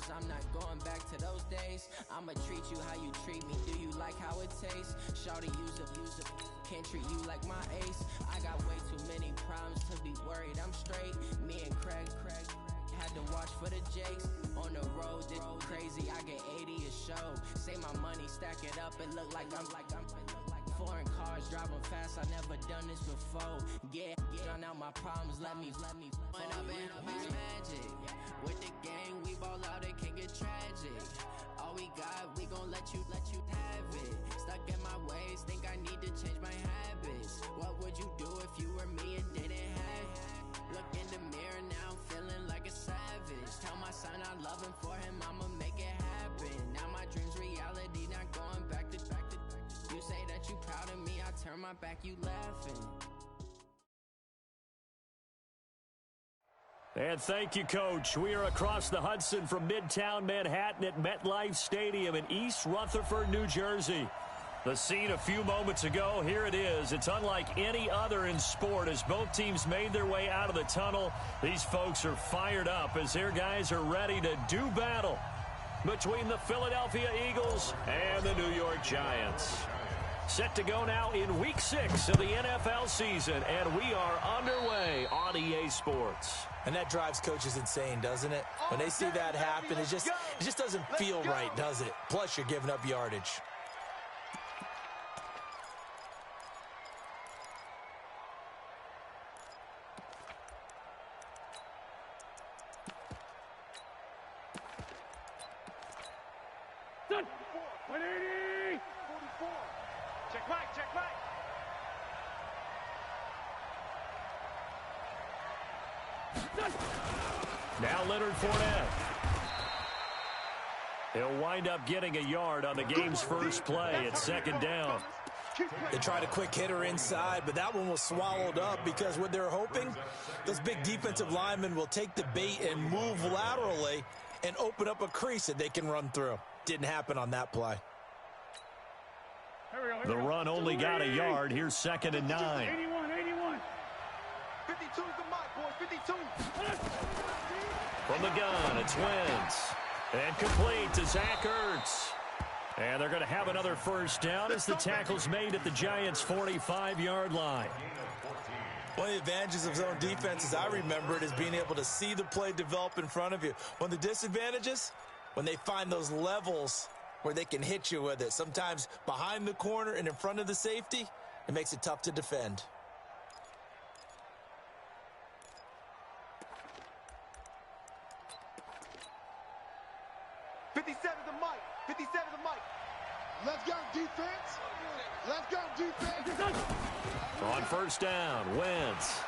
cause I'm not going back to those days. I'ma treat you how you treat me, do you like how it tastes? Shawty, use up, can't treat you like my ace. I got way too many problems to be worried, I'm straight. Me and Craig had to watch for the Jakes. On the road, this crazy, I get 80 a show. Say my money, stack it up, and look like I'm foreign cars, driving fast, I never done this before. Get drown out my problems, let me point up and it's magic. With the gang, we ball out, it can get tragic. All we got, we gon' let you have it. Stuck in my ways, think I need to change my habits. What would you do if you were me and didn't have it? Look in the mirror, now I'm feeling like a savage. Tell my son I love him, for him I'ma make it happen. Now my dream's reality, not going back to. You say that you proud of me, I turn my back, you laughing. And thank you, Coach. We are across the Hudson from Midtown Manhattan at MetLife Stadium in East Rutherford, New Jersey. The scene a few moments ago, here it is. It's unlike any other in sport as both teams made their way out of the tunnel. These folks are fired up as their guys are ready to do battle between the Philadelphia Eagles and the New York Giants. Set to go now in Week 6 of the NFL season, and we are underway on EA Sports. And that drives coaches insane, doesn't it? When they see that happen, it just doesn't feel right, does it? Plus, you're giving up yardage. Done. 180. 44. Check right. Done. Now Leonard Fournette. He'll wind up getting a yard on the game's first play at second down. They tried a quick hitter inside, but that one was swallowed up because what they're hoping, those big defensive linemen will take the bait and move laterally and open up a crease that they can run through. Didn't happen on that play. The run only got a yard. Here's second and 9. 81. 52 is the mark, boy. 52. From the gun, it's Wentz. And complete to Zach Ertz. And they're going to have another first down as the tackle's made at the Giants' 45-yard line. One of the advantages of zone defense, as I remember it, is being able to see the play develop in front of you. One of the disadvantages, when they find those levels where they can hit you with it. Sometimes behind the corner and in front of the safety, it makes it tough to defend. Let's go, defense. Let's go, defense. On first down, Wentz.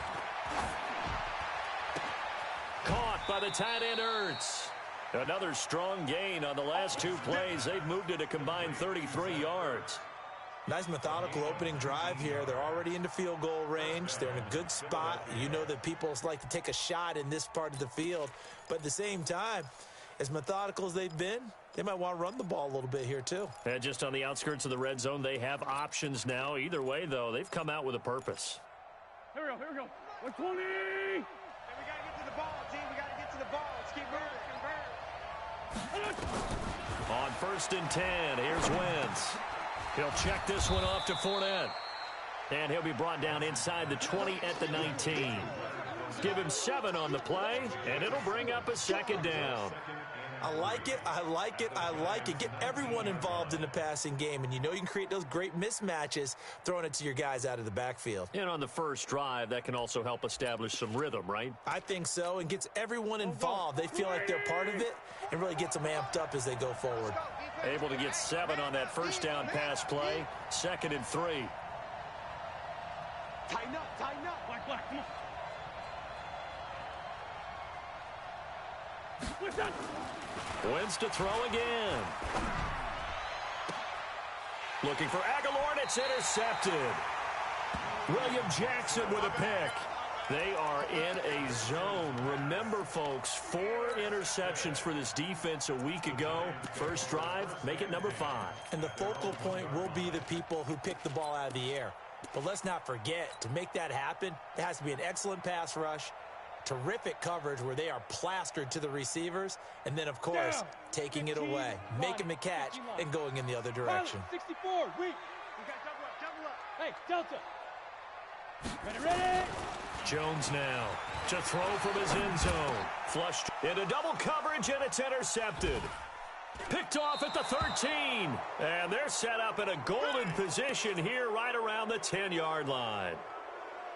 Caught by the tight end, Ertz. Another strong gain on the last two plays. They've moved it a combined 33 yards. Nice methodical opening drive here. They're already into field goal range. They're in a good spot. You know that people like to take a shot in this part of the field. But at the same time, as methodical as they've been, they might want to run the ball a little bit here too. And just on the outskirts of the red zone, they have options now. Either way, though, they've come out with a purpose. Here we go. 120. Hey, we got to get to the ball, G. We got to get to the ball. Let's keep moving. On first and 10, here's Wentz. He'll check this one off to Fournette. And he'll be brought down inside the 20 at the 19. Give him 7 on the play, and it'll bring up a second down. I like it. Get everyone involved in the passing game, and you know you can create those great mismatches throwing it to your guys out of the backfield. And on the first drive, that can also help establish some rhythm, right? I think so, and gets everyone involved. They feel like they're part of it and really gets them amped up as they go forward. Able to get 7 on that first down pass play. Second and 3. Tighten up. Black, come on. Wentz to throw again. Looking for Aguilar, and it's intercepted. William Jackson with a pick. They are in a zone. Remember, folks, 4 interceptions for this defense a week ago. First drive, make it number 5. And the focal point will be the people who pick the ball out of the air. But let's not forget, to make that happen, there has to be an excellent pass rush, Terrific coverage where they are plastered to the receivers, and then, of course, taking it away, making the catch, and going in the other direction. 64, we got double up. Hey, Delta. Ready. Jones now to throw from his end zone. Flushed into double coverage, and it's intercepted. Picked off at the 13. And they're set up in a golden position here right around the 10-yard line.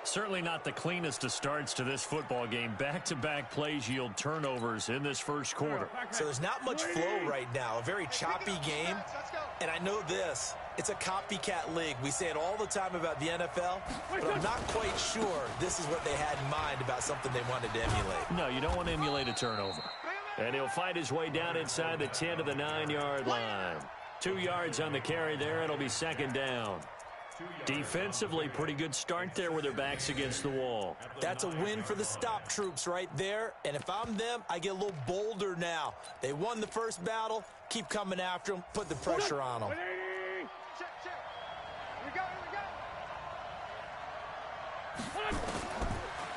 Certainly not the cleanest of starts to this football game. Back-to-back plays yield turnovers in this first quarter. So there's not much flow right now. A very choppy game. And I know this. It's a copycat league. We say it all the time about the NFL, but I'm not quite sure this is what they had in mind about something they wanted to emulate. No, you don't want to emulate a turnover. And he'll find his way down inside the 10 to the 9-yard line. 2 yards on the carry there. It'll be second down. Defensively, pretty good start there with their backs against the wall. That's a win for the stop troops right there. And if I'm them, I get a little bolder now. They won the first battle. Keep coming after them. Put the pressure on them.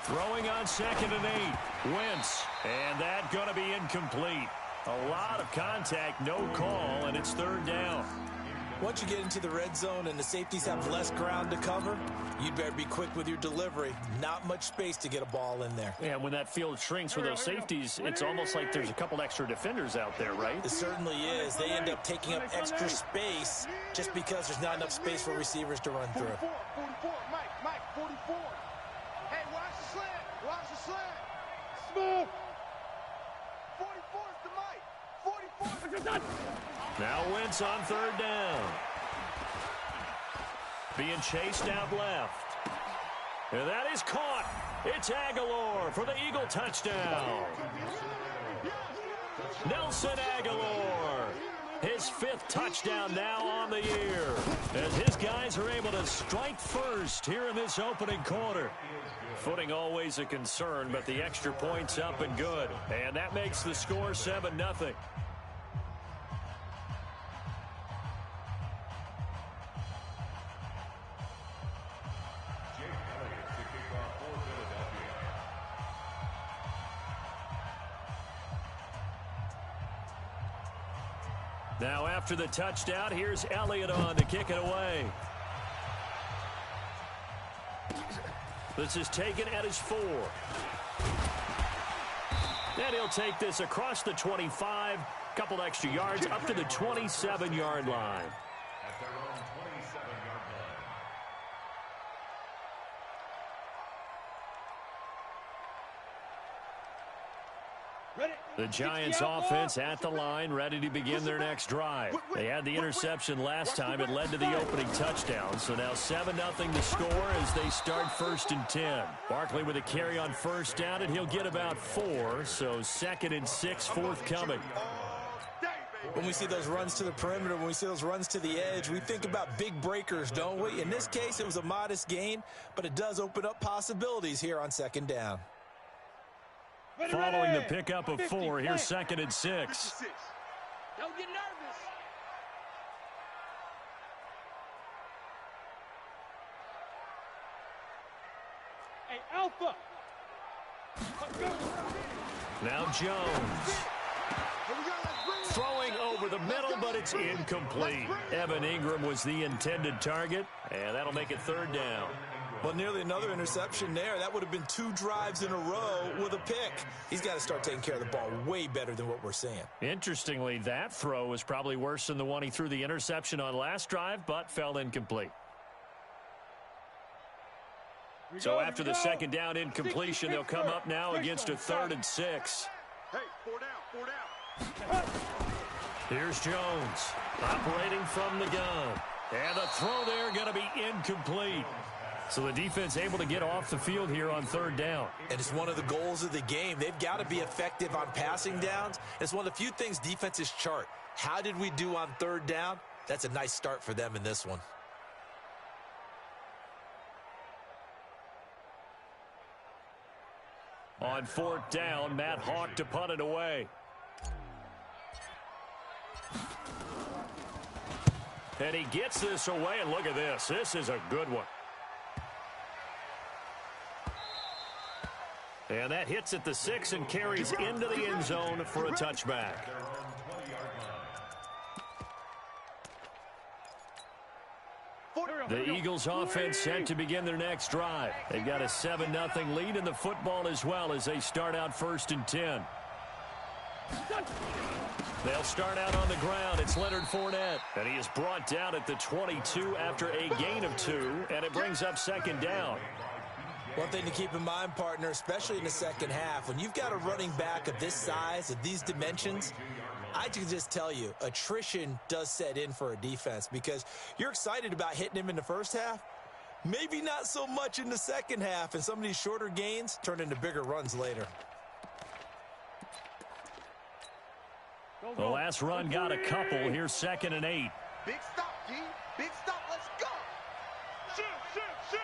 Throwing on 2nd and 8. Wentz. And that going to be incomplete. A lot of contact, no call, and it's 3rd down. Once you get into the red zone and the safeties have less ground to cover, you'd better be quick with your delivery. Not much space to get a ball in there. Yeah, when that field shrinks with those safeties, it's almost like there's a couple extra defenders out there, right? It certainly is. They end up taking up extra space just because there's not enough space for receivers to run through. 44, Mike, 44. Hey, watch the slant. Smooth. 44 is the Mike. 44. Now Wentz on 3rd down. Being chased out left. And that is caught. It's Aguilar for the Eagle touchdown. Nelson Aguilar. His 5th touchdown now on the year. As his guys are able to strike first here in this opening quarter. Footing always a concern, but the extra point's up and good. And that makes the score 7-0. Now after the touchdown, here's Elliott on to kick it away. This is taken at his 4. And he'll take this across the 25, couple extra yards up to the 27-yard line. The Giants offense at the line, ready to begin their next drive. They had the interception last time. It led to the opening touchdown. So now 7-0 to score as they start 1st and 10. Barkley with a carry on 1st down, and he'll get about 4. So 2nd and 6 forthcoming. When we see those runs to the perimeter, when we see those runs to the edge, we think about big breakers, don't we? In this case, it was a modest gain, but it does open up possibilities here on 2nd down. Following the pickup of 4, here's 2nd and 6. Don't get nervous. Hey, Alpha. Now Jones. Throwing over the middle, but it's incomplete. Evan Ingram was the intended target, and that'll make it 3rd down. Well, nearly another interception there. That would have been 2 drives in a row with a pick. He's got to start taking care of the ball way better than what we're seeing. Interestingly, that throw was probably worse than the one he threw the interception on last drive, but fell incomplete. So after the 2nd down incompletion, they'll come up now against a 3rd and 6. Hey, 4 down. Here's Jones operating from the gun. And the throw there going to be incomplete. So the defense able to get off the field here on 3rd down. And it's one of the goals of the game. They've got to be effective on passing downs. It's one of the few things defenses chart. How did we do on 3rd down? That's a nice start for them in this one. On 4th down, Matt Hawk to punt it away. And he gets this away, and look at this. This is a good one. And that hits at the 6 and carries into the end zone for a touchback. The Eagles offense set to begin their next drive. They've got a 7-0 lead in the football as well as they start out 1st and 10. They'll start out on the ground. It's Leonard Fournette. And he is brought down at the 22 after a gain of 2. And it brings up 2nd down. One thing to keep in mind, partner, especially in the second half, when you've got a running back of this size, of these dimensions, I can just tell you, attrition does set in for a defense because you're excited about hitting him in the first half. Maybe not so much in the second half, and some of these shorter gains turn into bigger runs later. The last run got a couple. Here's 2nd and 8. Big stop, G. Big stop. Let's go. Shoot, shoot, shoot.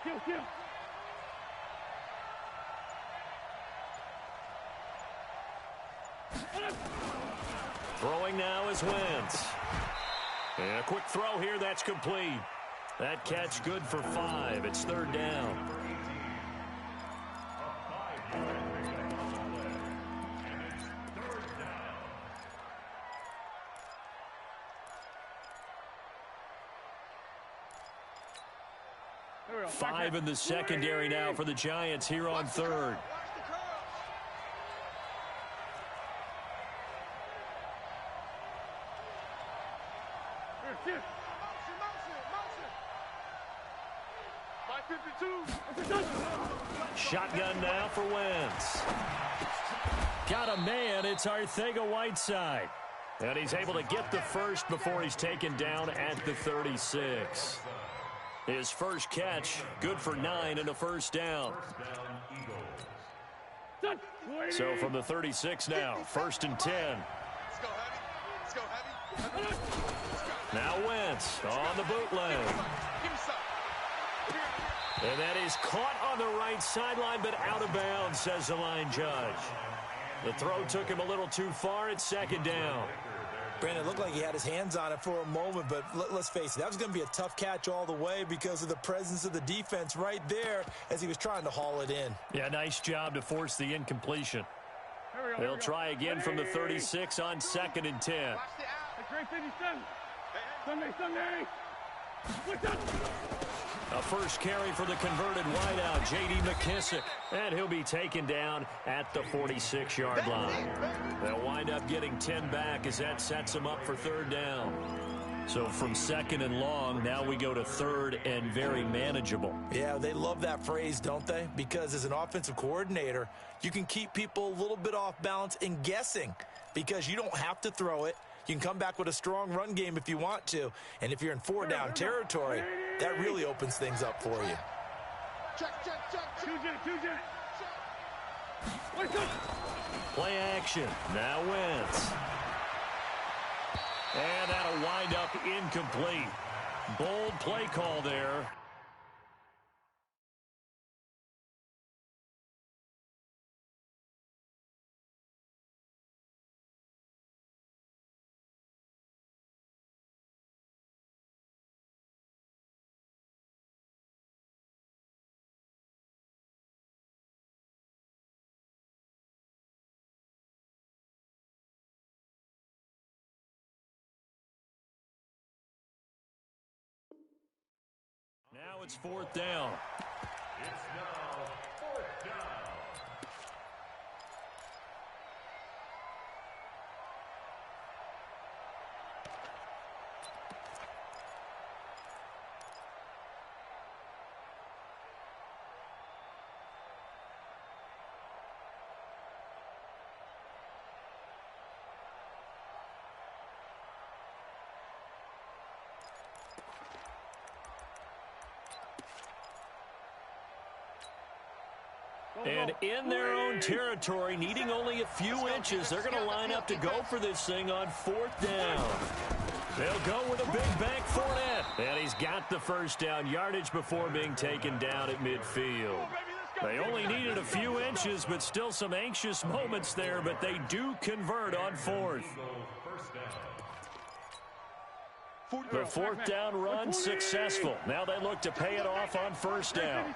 Kill, kill. Throwing now is Wentz. And a quick throw here, that's complete. That catch good for 5. It's 3rd down. Five in the secondary now for the Giants here on 3rd. Shotgun now for Wentz. Got a man. It's Arcega-Whiteside. And he's able to get the first before he's taken down at the 36. His first catch, good for 9 and a 1st down. So from the 36 now, 1st and 10. Let's go heavy. Let's go heavy. Now Wentz on the bootleg. Give me some. And that is caught on the right sideline, but out of bounds, says the line judge. The throw took him a little too far. It's 2nd down. Brandon, it looked like he had his hands on it for a moment, but let's face it, that was going to be a tough catch all the way because of the presence of the defense right there as he was trying to haul it in. Yeah, nice job to force the incompletion. They'll try again from the 36 on 2nd and 10. Sunday. A first carry for the converted wideout, J.D. McKissick. And he'll be taken down at the 46-yard line. They'll wind up getting 10 back as that sets them up for 3rd down. So from 2nd and long, now we go to 3rd and very manageable. Yeah, they love that phrase, don't they? Because as an offensive coordinator, you can keep people a little bit off balance and guessing because you don't have to throw it. You can come back with a strong run game if you want to. And if you're in 4-down territory, that really opens things up for you. Check. Play action. Now Wentz. And that'll wind up incomplete. Bold play call there. Now it's 4th down. It's now 4th down. And in their own territory, needing only a few inches, they're going to line up to go for this thing on 4th down. They'll go with a big bank Fournette. And he's got the 1st down yardage before being taken down at midfield. They only needed a few inches, but still some anxious moments there, but they do convert on 4th. The 4th down run successful. Now they look to pay it off on 1st down.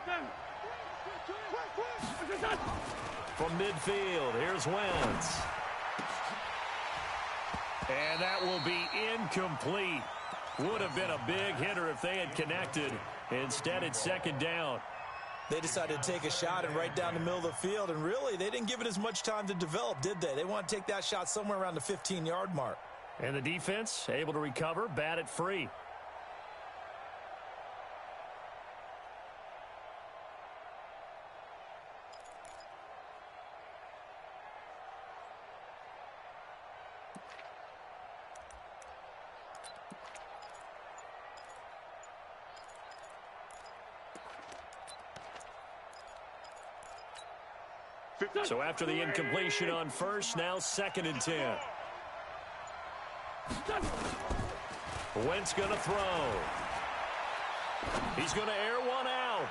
From midfield, here's Wentz. And that will be incomplete. Would have been a big hitter if they had connected. Instead, it's second down. They decided to take a shot and right down the middle of the field, and really, they didn't give it as much time to develop, did they? They want to take that shot somewhere around the 15-yard mark. And the defense able to recover, bat it free. So after the incompletion on first, now 2nd and 10. Wentz going to throw. He's going to air one out.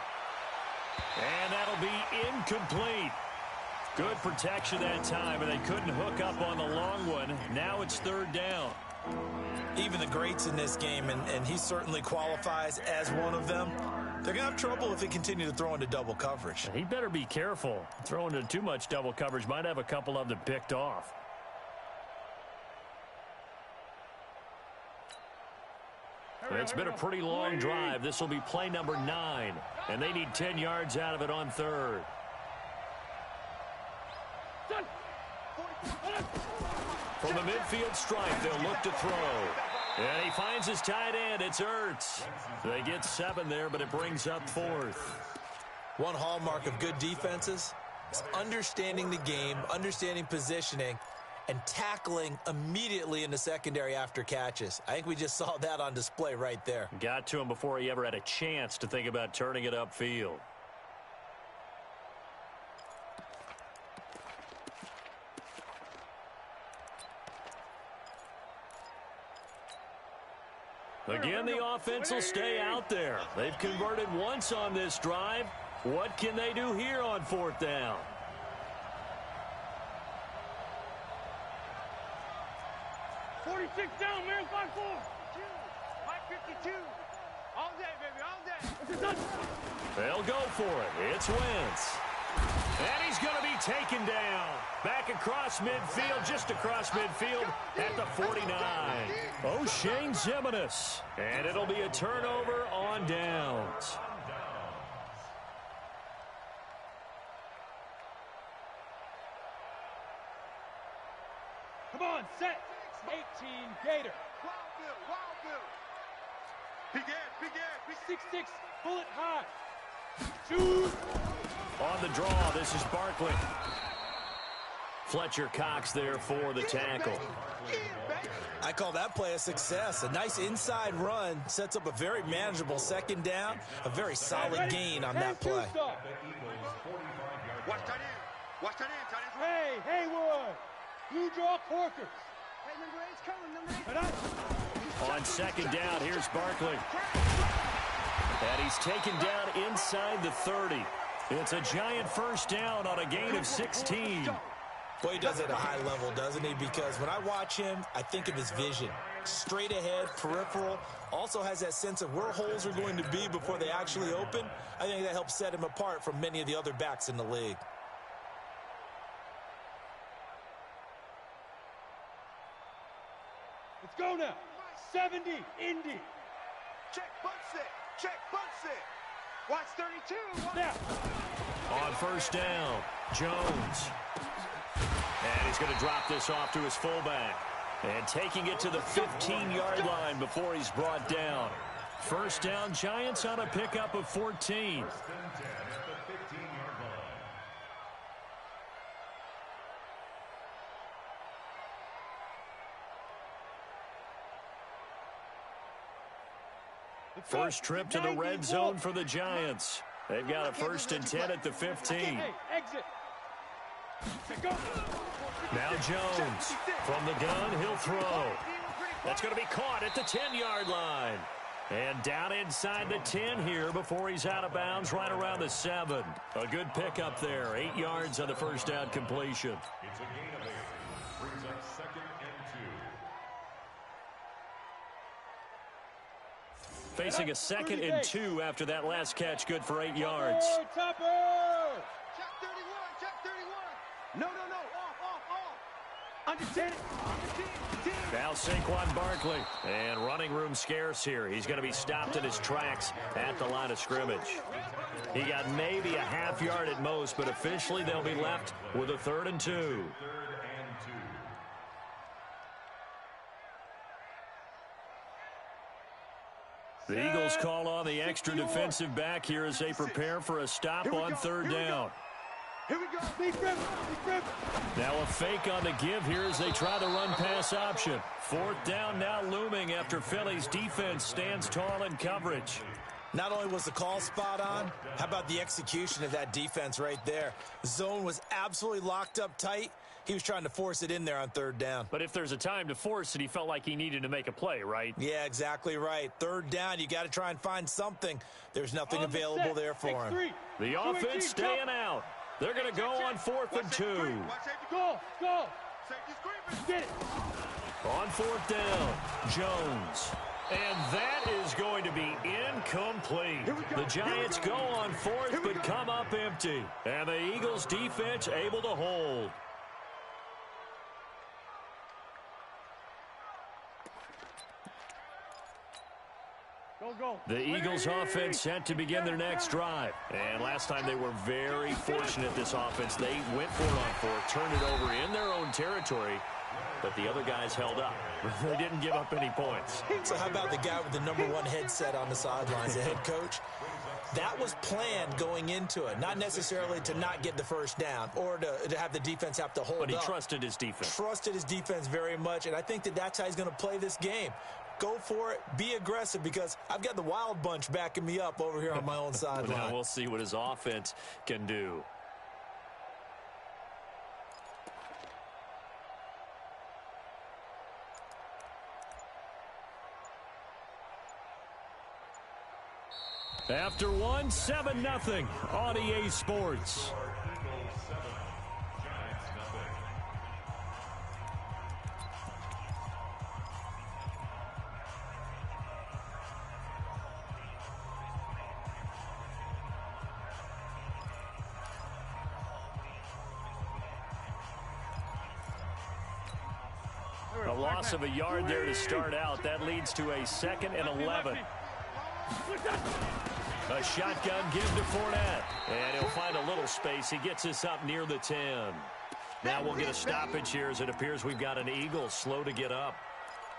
And that'll be incomplete. Good protection that time, and they couldn't hook up on the long one. Now it's 3rd down. Even the greats in this game, and he certainly qualifies as one of them, they're going to have trouble if they continue to throw into double coverage. He better be careful. Throwing into too much double coverage might have a couple of them picked off. It's been a pretty long drive. This will be play number 9, and they need 10 yards out of it on 3rd. From the midfield stripe, they'll look to throw. And he finds his tight end. It's Ertz. They get 7 there, but it brings up 4th. One hallmark of good defenses is understanding the game, understanding positioning, and tackling immediately in the secondary after catches. I think we just saw that on display right there. Got to him before he ever had a chance to think about turning it upfield. Again, the offense will stay out there. They've converted once on this drive. What can they do here on 4th down? Down, man, 5-4. 552. All day, baby, all day. They'll go for it. It's Wentz. And he's going to be taken down. Back across midfield, just across midfield at the 49. O'Shane Zimenez. And it'll be a turnover on downs. Come on, set. 18 Gator. Wild Bill. Big 6'6", bullet high. Shoot. On the draw, this is Barkley. Fletcher Cox there for the tackle. I call that play a success. A nice inside run sets up a very manageable 2nd down. A very solid gain on that play. Watch that in. Hey, Haywood. You draw Corkers. Hey, number 8's coming, number 8. On 2nd down, here's Barkley. And he's taken down inside the 30. It's a giant 1st down on a gain of 16. Boy, he does it at a high level, doesn't he? Because when I watch him, I think of his vision. Straight ahead, peripheral. Also has that sense of where holes are going to be before they actually open. I think that helps set him apart from many of the other backs in the league. Let's go now. 70, Indy. Check, bunt set. Watch 32. Now. On 1st down, Jones. And he's going to drop this off to his fullback. And taking it to the 15-yard line before he's brought down. 1st down, Giants on a pickup of 14. First trip to the red zone for the Giants. They've got a 1st and 10 at the 15. Exit. Now Jones from the gun, he'll throw. That's going to be caught at the 10-yard line. And down inside the 10 here before he's out of bounds right around the 7. A good pickup there, 8 yards on the 1st down completion. It's a gain of 8. Brings up 2nd and 2. Facing a 2nd and 2 after that last catch, good for 8 yards. Topper! Shot 31. Understand it. Now Saquon Barkley. And running room scarce here. He's going to be stopped in his tracks at the line of scrimmage. He got maybe a half yard at most, but officially they'll be left with a 3rd and 2. The Eagles call on the extra defensive back here as they prepare for a stop on 3rd down. Here we go. Deep river. Now a fake on the give here as they try the run-pass option. 4th down now looming after Philly's defense stands tall in coverage. Not only was the call spot on, how about the execution of that defense right there? The zone was absolutely locked up tight. He was trying to force it in there on 3rd down. But if there's a time to force it, he felt like he needed to make a play, right? Yeah, exactly right. 3rd down, you got to try and find something. There's nothing available there for him. The offense staying out. They're going to go on 4th and 2. Go. Get it. On 4th down, Jones. And that is going to be incomplete. The Giants go on 4th but come up empty. And the Eagles defense able to hold. Go. The Eagles offense set to begin their next drive. And last time they were very fortunate, this offense. They went for it on 4th, turned it over in their own territory, but the other guys held up. They didn't give up any points. So how about the guy with the #1 headset on the sidelines, the head coach? That was planned going into it, not necessarily to not get the 1st down or to have the defense have to hold up. But he trusted his defense. Trusted his defense very much, and I think that's how he's going to play this game. Go for it. Be aggressive, because I've got the wild bunch backing me up over here on my own sideline. Now we'll see what his offense can do. After 1, 7-0 on EA Sports. A loss of a yard there to start out. That leads to a 2nd and 11. A shotgun give to Fournette. And he'll find a little space. He gets us up near the 10. Now we'll get a stoppage here as it appears we've got an Eagle slow to get up.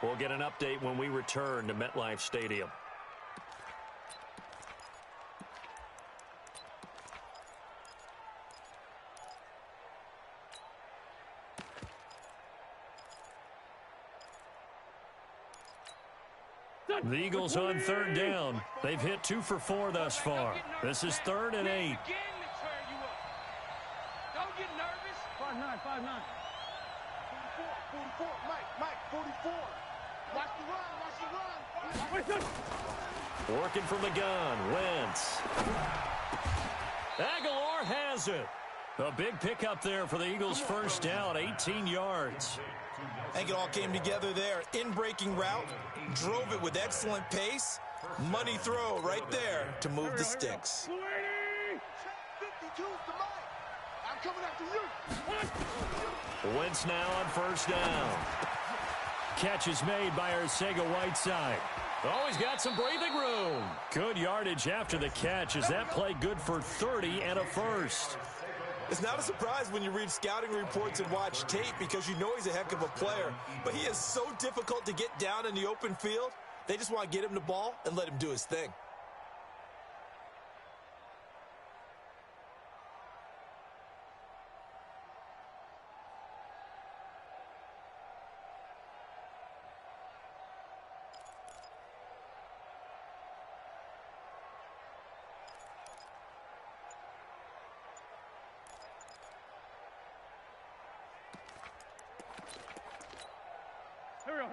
We'll get an update when we return to MetLife Stadium. The Eagles on 3rd down. They've hit 2 for 4 thus far. This is 3rd and 8. Don't get nervous. 5'9", 5'9". 44, Mike, 44. Watch the run. Working from the gun, Wentz. Aguilar has it. A big pickup there for the Eagles' 1st down, 18 yards. I think it all came together there. In-breaking route, drove it with excellent pace. Money throw right there to move the sticks. 52's to Mike. I'm coming after you. Wentz now on 1st down. Catch is made by Arcega-Whiteside. Oh, he's got some breathing room. Good yardage after the catch. Is that play good for 30 and a 1st? It's not a surprise when you read scouting reports and watch tape, because you know he's a heck of a player. But he is so difficult to get down in the open field. They just want to get him the ball and let him do his thing.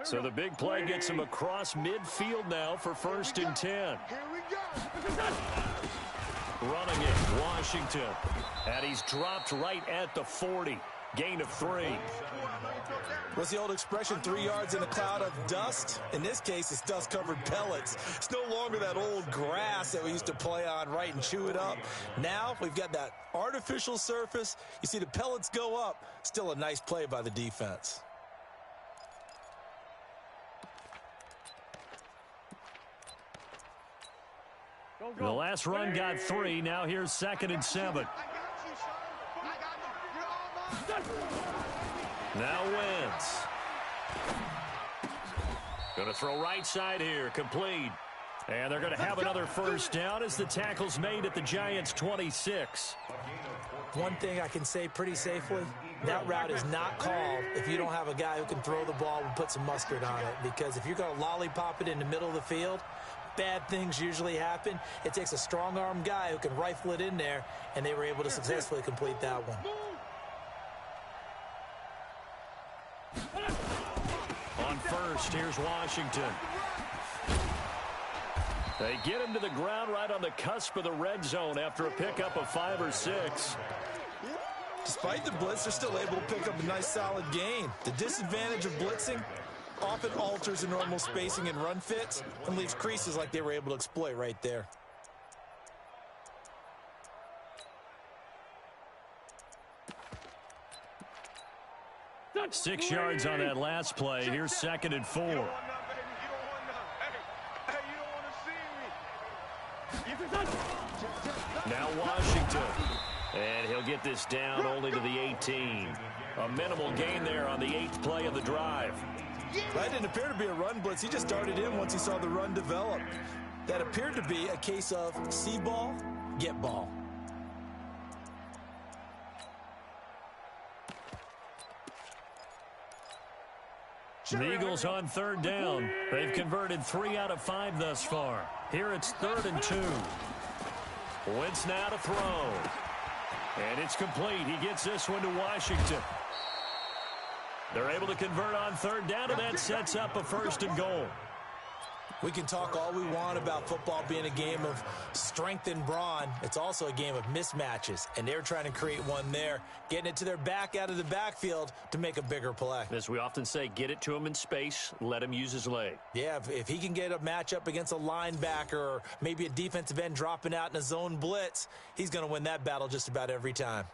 So the big play gets him across midfield now for 1st and 10. Here we go. Running it, Washington. And he's dropped right at the 40. Gain of 3. What's the old expression, 3 yards in a cloud of dust? In this case, it's dust-covered pellets. It's no longer that old grass that we used to play on, right, and chew it up. Now we've got that artificial surface. You see the pellets go up. Still a nice play by the defense. The last run got 3. Now here's 2nd and 7. Now Wentz. Going to throw right side here. Complete. And they're going to have another first down as the tackle's made at the Giants' 26. One thing I can say pretty safely, that route is not called if you don't have a guy who can throw the ball and put some mustard on it. Because if you're going to lollipop it in the middle of the field, bad things usually happen. It takes a strong-arm guy who can rifle it in there, and they were able to successfully complete that one. On first, here's Washington. They get him to the ground right on the cusp of the red zone after a pickup of 5 or 6. Despite the blitz, they're still able to pick up a nice solid gain. The disadvantage of blitzing often alters the normal spacing and run fits and leaves creases like they were able to exploit right there. That's 6 yards on that last play. Here's 2nd and 4. Now Washington. And he'll get this down only to the 18. A minimal gain there on the 8th play of the drive. That didn't appear to be a run blitz. He just darted in once he saw the run develop. That appeared to be a case of see ball, get ball. The Eagles on 3rd down. They've converted 3 out of 5 thus far. Here it's 3rd and 2. Wentz now to throw. And it's complete. He gets this one to Washington. They're able to convert on 3rd down, and that sets up a 1st and goal. We can talk all we want about football being a game of strength and brawn. It's also a game of mismatches, and they're trying to create one there, getting it to their back out of the backfield to make a bigger play. As we often say, get it to him in space, let him use his leg. Yeah, if he can get a matchup against a linebacker or maybe a defensive end dropping out in a zone blitz, he's going to win that battle just about every time.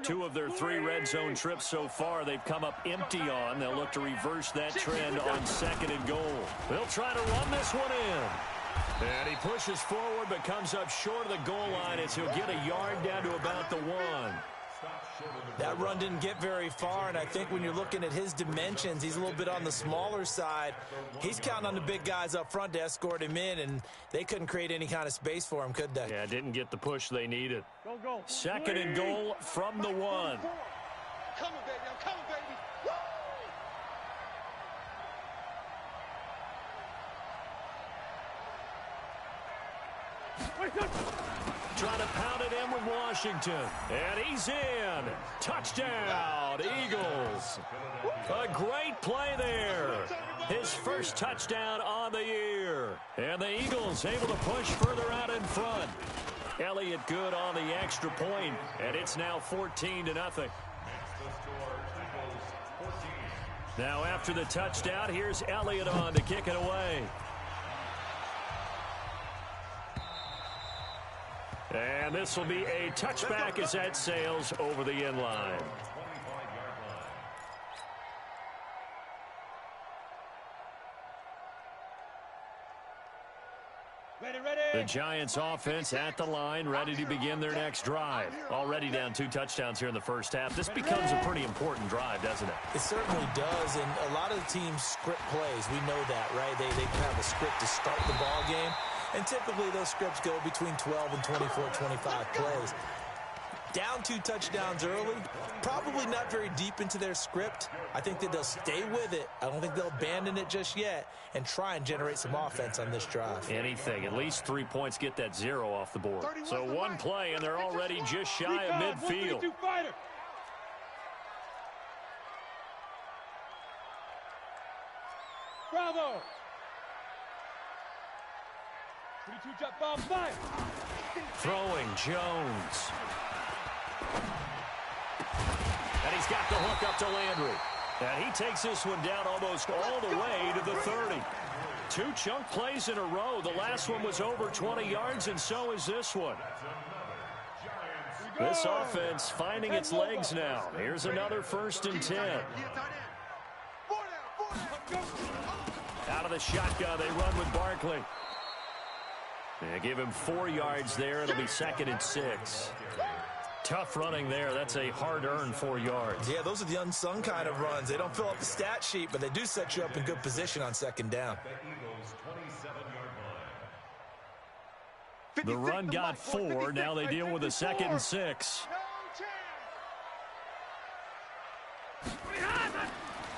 Two of their 3 red zone trips so far, they've come up empty on. They'll look to reverse that trend on 2nd and goal. They'll try to run this one in. And he pushes forward but comes up short of the goal line as he'll get a yard down to about the 1. That run didn't get very far, and I think when you're looking at his dimensions, he's a little bit on the smaller side. He's counting on the big guys up front to escort him in, and they couldn't create any kind of space for him, could they? Yeah, didn't get the push they needed. 2nd and goal from the 1. I'm coming, baby. I'm coming, baby. Trying to pound it in with Washington. And he's in. Touchdown, Eagles. A great play there. His first touchdown on the year. And the Eagles able to push further out in front. Elliott good on the extra point, and it's now 14-0. Now after the touchdown, here's Elliott on to kick it away. And this will be a touchback as that sails over the end line. The Giants offense at the line, ready to begin their next drive. Already down 2 touchdowns here in the first half. This becomes a pretty important drive, doesn't it? It certainly does, and a lot of the teams script plays. We know that, right? They have a script to start the ball game, and typically those scripts go between 12 and 24, 25 plays. Down 2 touchdowns early, probably not very deep into their script. I think that they'll stay with it. I don't think they'll abandon it just yet and try and generate some offense on this drive. Anything. At least 3 points get that 0 off the board. So 1 play, and they're already just shy of midfield. Bravo! Throwing Jones. And he's got the hook up to Landry. And he takes this one down almost all the way to the 30. 2 chunk plays in a row. The last one was over 20 yards, and so is this one. This offense finding its legs now. Here's another 1st and 10. Out of the shotgun, they run with Barkley. They give him 4 yards there. It'll be 2nd and 6. Tough running there. That's a hard-earned 4 yards. Yeah, those are the unsung kind of runs. They don't fill up the stat sheet, but they do set you up in good position on 2nd down. The run got 4. Now they deal with a 2nd and 6.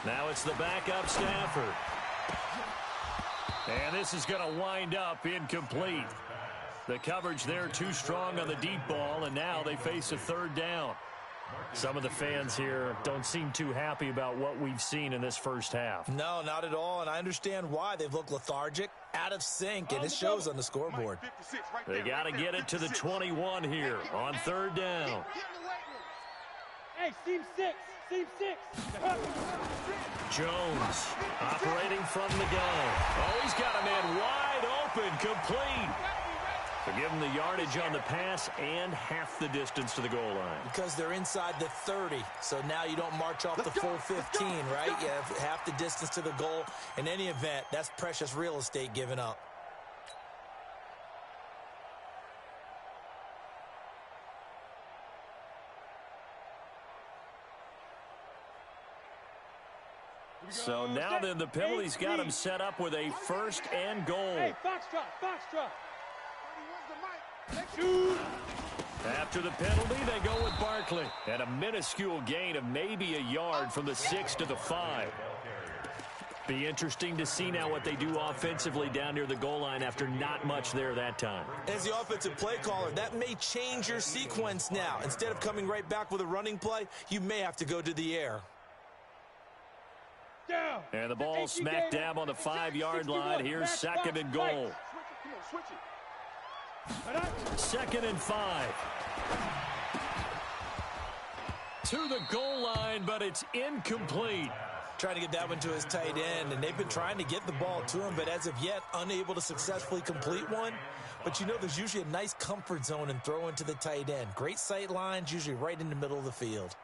Now it's the backup Stafford. And this is going to wind up incomplete. The coverage there too strong on the deep ball, and now they face a 3rd down. Some of the fans here don't seem too happy about what we've seen in this first half. No, not at all, and I understand why. They've looked lethargic, out of sync, and it shows on the scoreboard. They got to get it to the 21 here on 3rd down. Hey, seam 6. Seam 6. Jones operating from the gun. Oh, he's got a man wide open, complete. To give him the yardage on the pass and half the distance to the goal line. Because they're inside the 30, so now you don't march off the full 15, right? You have half the distance to the goal. In any event, that's precious real estate given up. So now then the penalty's got him set up with a 1st and goal. Hey, Foxtrot. After the penalty, they go with Barkley. And a minuscule gain of maybe a yard from the 6 to the 5. Be interesting to see now what they do offensively down near the goal line after not much there that time. As the offensive play caller, that may change your sequence now. Instead of coming right back with a running play, you may have to go to the air. And the ball smack dab on the 5-yard line. Here's 2nd and goal. 2nd and 5. To the goal line, but it's incomplete. Trying to get that one to his tight end, and they've been trying to get the ball to him, but as of yet, unable to successfully complete one. But you know there's usually a nice comfort zone in throwing to the tight end. Great sight lines, usually right in the middle of the field.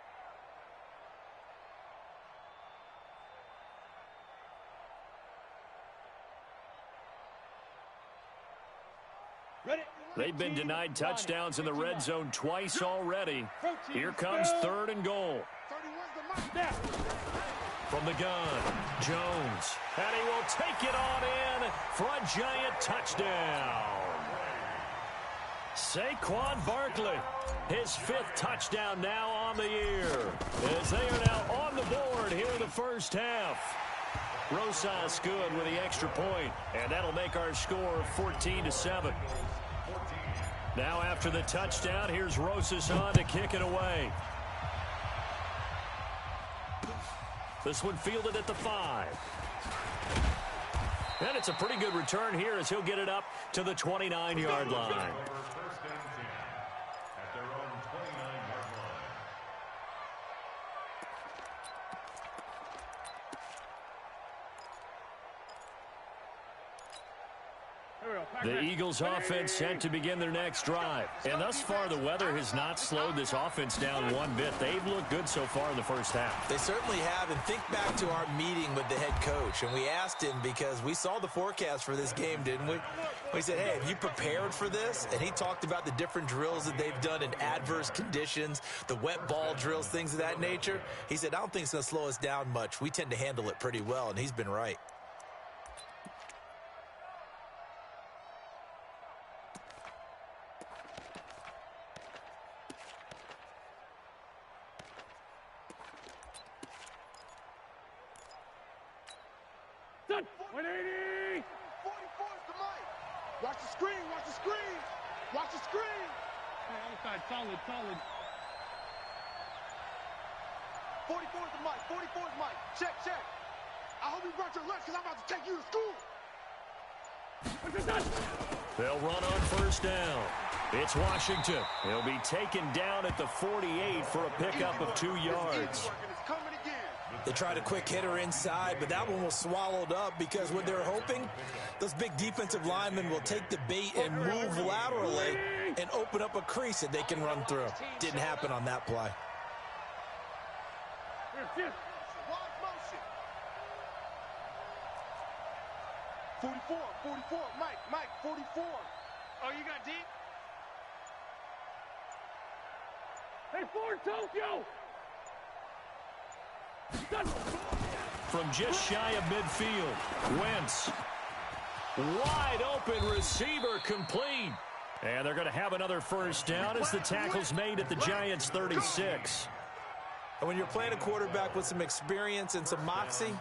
They've been denied touchdowns in the red zone twice already. Here comes 3rd and goal. From the gun, Jones. And he will take it on in for a giant touchdown. Saquon Barkley, his 5th touchdown now on the year. As they are now on the board here in the first half. Rosas good with the extra point, and that'll make our score 14-7. Now after the touchdown, here's Rosas on to kick it away. This one fielded at the 5. And it's a pretty good return here as he'll get it up to the 29-yard line. The Eagles offense set to begin their next drive. And thus far, the weather has not slowed this offense down one bit. They've looked good so far in the first half. They certainly have. And think back to our meeting with the head coach. And we asked him because we saw the forecast for this game, didn't we? We said, hey, have you prepared for this? And he talked about the different drills that they've done in adverse conditions, the wet ball drills, things of that nature. He said, I don't think it's going to slow us down much. We tend to handle it pretty well. And he's been right. Watch the screen, watch the screen, watch the screen. Hey, other side, solid. 44 is the mic, 44 is mic. Check. I hope you brought your lunch because I'm about to take you to school. They'll run on first down. It's Washington. He'll be taken down at the 48 for a pickup of 2 yards. They tried a quick hitter inside, but that one was swallowed up because what they're hoping, those big defensive linemen will take the bait and move laterally and open up a crease that they can run through. Didn't happen on that play. 44, Mike, 44. Oh, you got deep? Hey, Ford, Tokyo! From just shy of midfield, Wentz. Wide open receiver complete. And they're going to have another first down as the tackle's made at the Giants' 36. And when you're playing a quarterback with some experience and some moxie,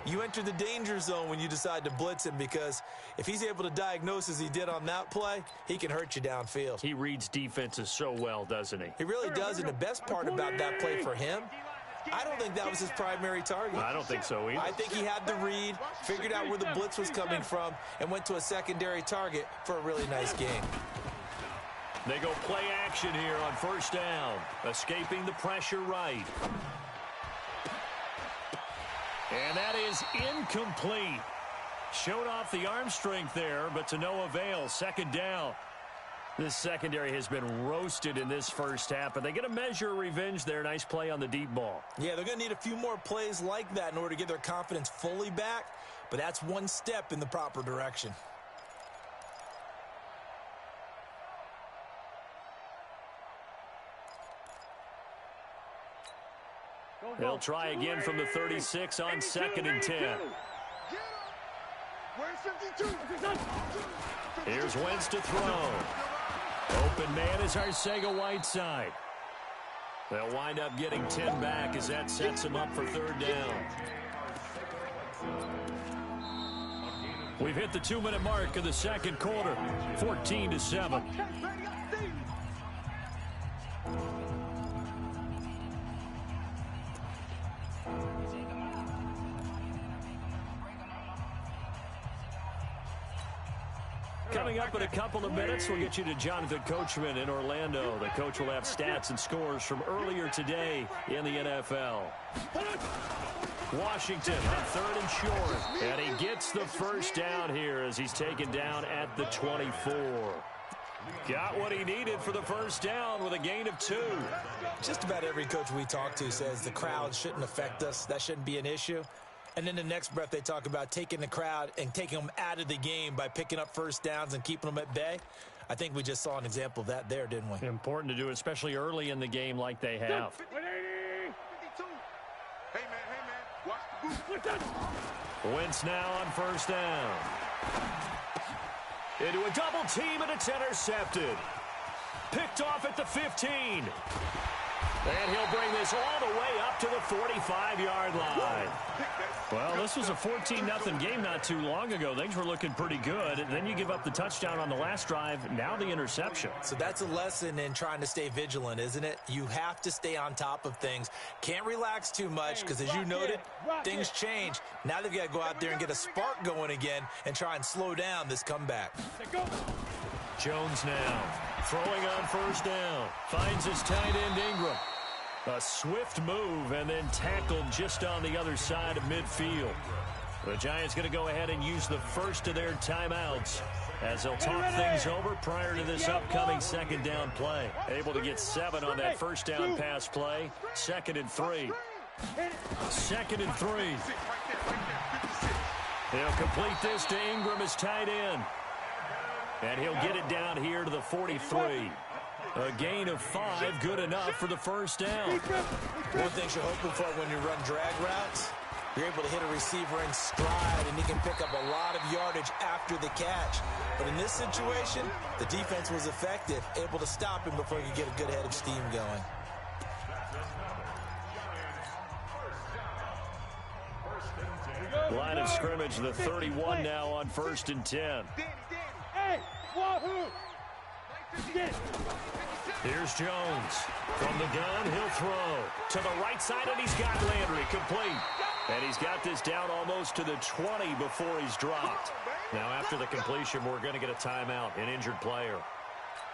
you enter the danger zone when you decide to blitz him, because if he's able to diagnose as he did on that play, he can hurt you downfield. He reads defenses so well, doesn't he? He really does, and the best part about that play for him, I don't think that was his primary target. I don't think so either. I think he had the read, figured out where the blitz was coming from, and went to a secondary target for a really nice game. They go play action here on first down, escaping the pressure right. And that is incomplete. Showed off the arm strength there, but to no avail. Second down. This secondary has been roasted in this first half, but they get a measure of revenge there. Nice play on the deep ball. Yeah, they're going to need a few more plays like that in order to get their confidence fully back, but that's one step in the proper direction. They'll try again from the 36 on 2nd and 10. Here's Wentz to throw. Open man is Arcega-Whiteside. They'll wind up getting 10 back as that sets them up for third down. We've hit the 2-minute mark of the second quarter, 14-7. Coming up in a couple of minutes, we'll get you to Jonathan Coachman in Orlando. The coach will have stats and scores from earlier today in the NFL. Washington on 3rd and short. And he gets the first down here as he's taken down at the 24. Got what he needed for the first down with a gain of 2. Just about every coach we talk to says the crowd shouldn't affect us. That shouldn't be an issue. And then the next breath they talk about taking the crowd and taking them out of the game by picking up first downs and keeping them at bay. I think we just saw an example of that there, didn't we? Important to do, especially early in the game like they have. 180. 52. Hey, man, watch the boot. Wentz now on first down. Into a double team, and it's intercepted. Picked off at the 15. And he'll bring this all the way up to the 45-yard line. Well, this was a 14-0 game not too long ago. Things were looking pretty good. And then you give up the touchdown on the last drive. Now the interception. So that's a lesson in trying to stay vigilant, isn't it? You have to stay on top of things. Can't relax too much because, as you noted, things change. Now they've got to go out there and get a spark going again and try and slow down this comeback. Jones now throwing on first down. Finds his tight end Ingram. A swift move and then tackled just on the other side of midfield. The Giants going to go ahead and use the first of their timeouts as they'll talk things over prior to this upcoming second down play. Able to get 7 on that first down pass play. 2nd and 3. 2nd and 3. He'll complete this to Ingram as tight end. And he'll get it down here to the 43. A gain of 5, good enough for the first down. One thing you're hoping for when you run drag routes, you're able to hit a receiver in stride, and he can pick up a lot of yardage after the catch. But in this situation, the defense was effective, able to stop him before he could get a good head of steam going. Line of scrimmage, the 31 now on 1st and 10. Hey, wahoo! Here's Jones. From the gun, he'll throw. To the right side, and he's got Landry complete. And he's got this down almost to the 20 before he's dropped. Now, after the completion, we're going to get a timeout, an injured player.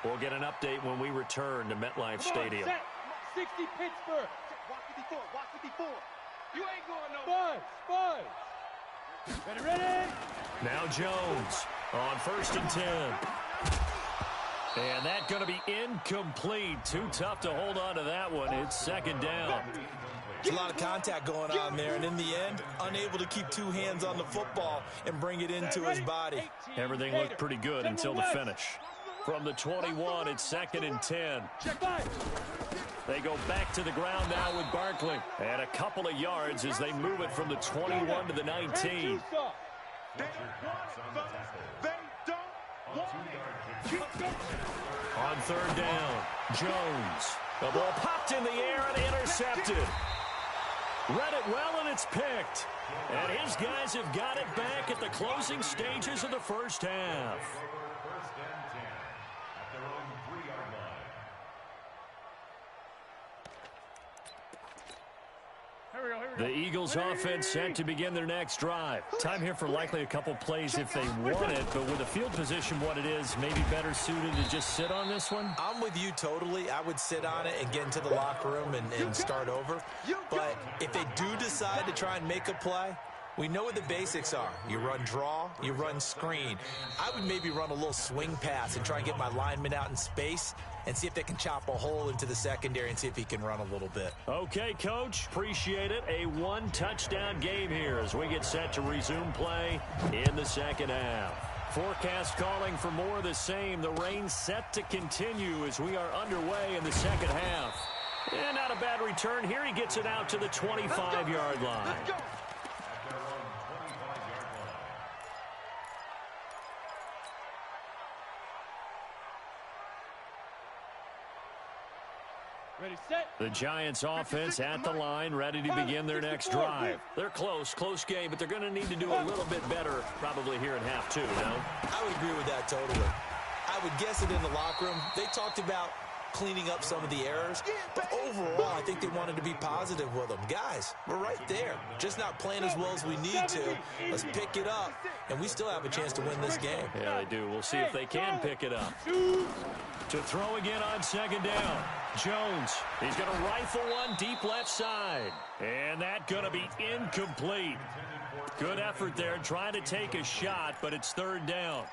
We'll get an update when we return to MetLife Stadium. Set. 60 Pittsburgh. Watch it before. You ain't going nowhere. Spud. Ready. Now Jones on 1st and 10. And that's going to be incomplete. Too tough to hold on to that one. It's 2nd down. There's a lot of contact going on there, and in the end, unable to keep 2 hands on the football and bring it into his body. Everything looked pretty good until the finish. From the 21, it's 2nd and 10. They go back to the ground now with Barkley. And a couple of yards as they move it from the 21 to the 19. They don't want it. On 3rd down, Jones. The ball popped in the air and intercepted. Read it well, and it's picked. And his guys have got it back at the closing stages of the first half. First and 10 at their own 3-yard line. The Eagles offense set to begin their next drive. Time here for likely a couple plays if they want it, but with the field position what it is, maybe better suited to just sit on this one? I'm with you totally. I would sit on it and get into the locker room and start over. But if they do decide to try and make a play, we know what the basics are. You run draw, you run screen. I would maybe run a little swing pass and try and get my lineman out in space and see if they can chop a hole into the secondary and see if he can run a little bit. Okay, Coach. Appreciate it. A 1-touchdown game here as we get set to resume play in the second half. Forecast calling for more of the same. The rain set to continue as we are underway in the second half. And not a bad return here. He gets it out to the 25-yard line. At their own 25-yard line. Ready, set. The Giants offense at the line, ready to begin their next drive. They're close game, but they're going to need to do a little bit better probably here in half 2, no? I would agree with that totally. I would guess it in the locker room. They talked about cleaning up some of the errors, but overall, I think they wanted to be positive with them. Guys, we're right there. Just not playing as well as we need to. Let's pick it up, and we still have a chance to win this game. Yeah, they do. We'll see if they can pick it up. To throw again on 2nd down. Jones, he's going to rifle one deep left side. And that's going to be incomplete. Good effort there, trying to take a shot, but it's 3rd down.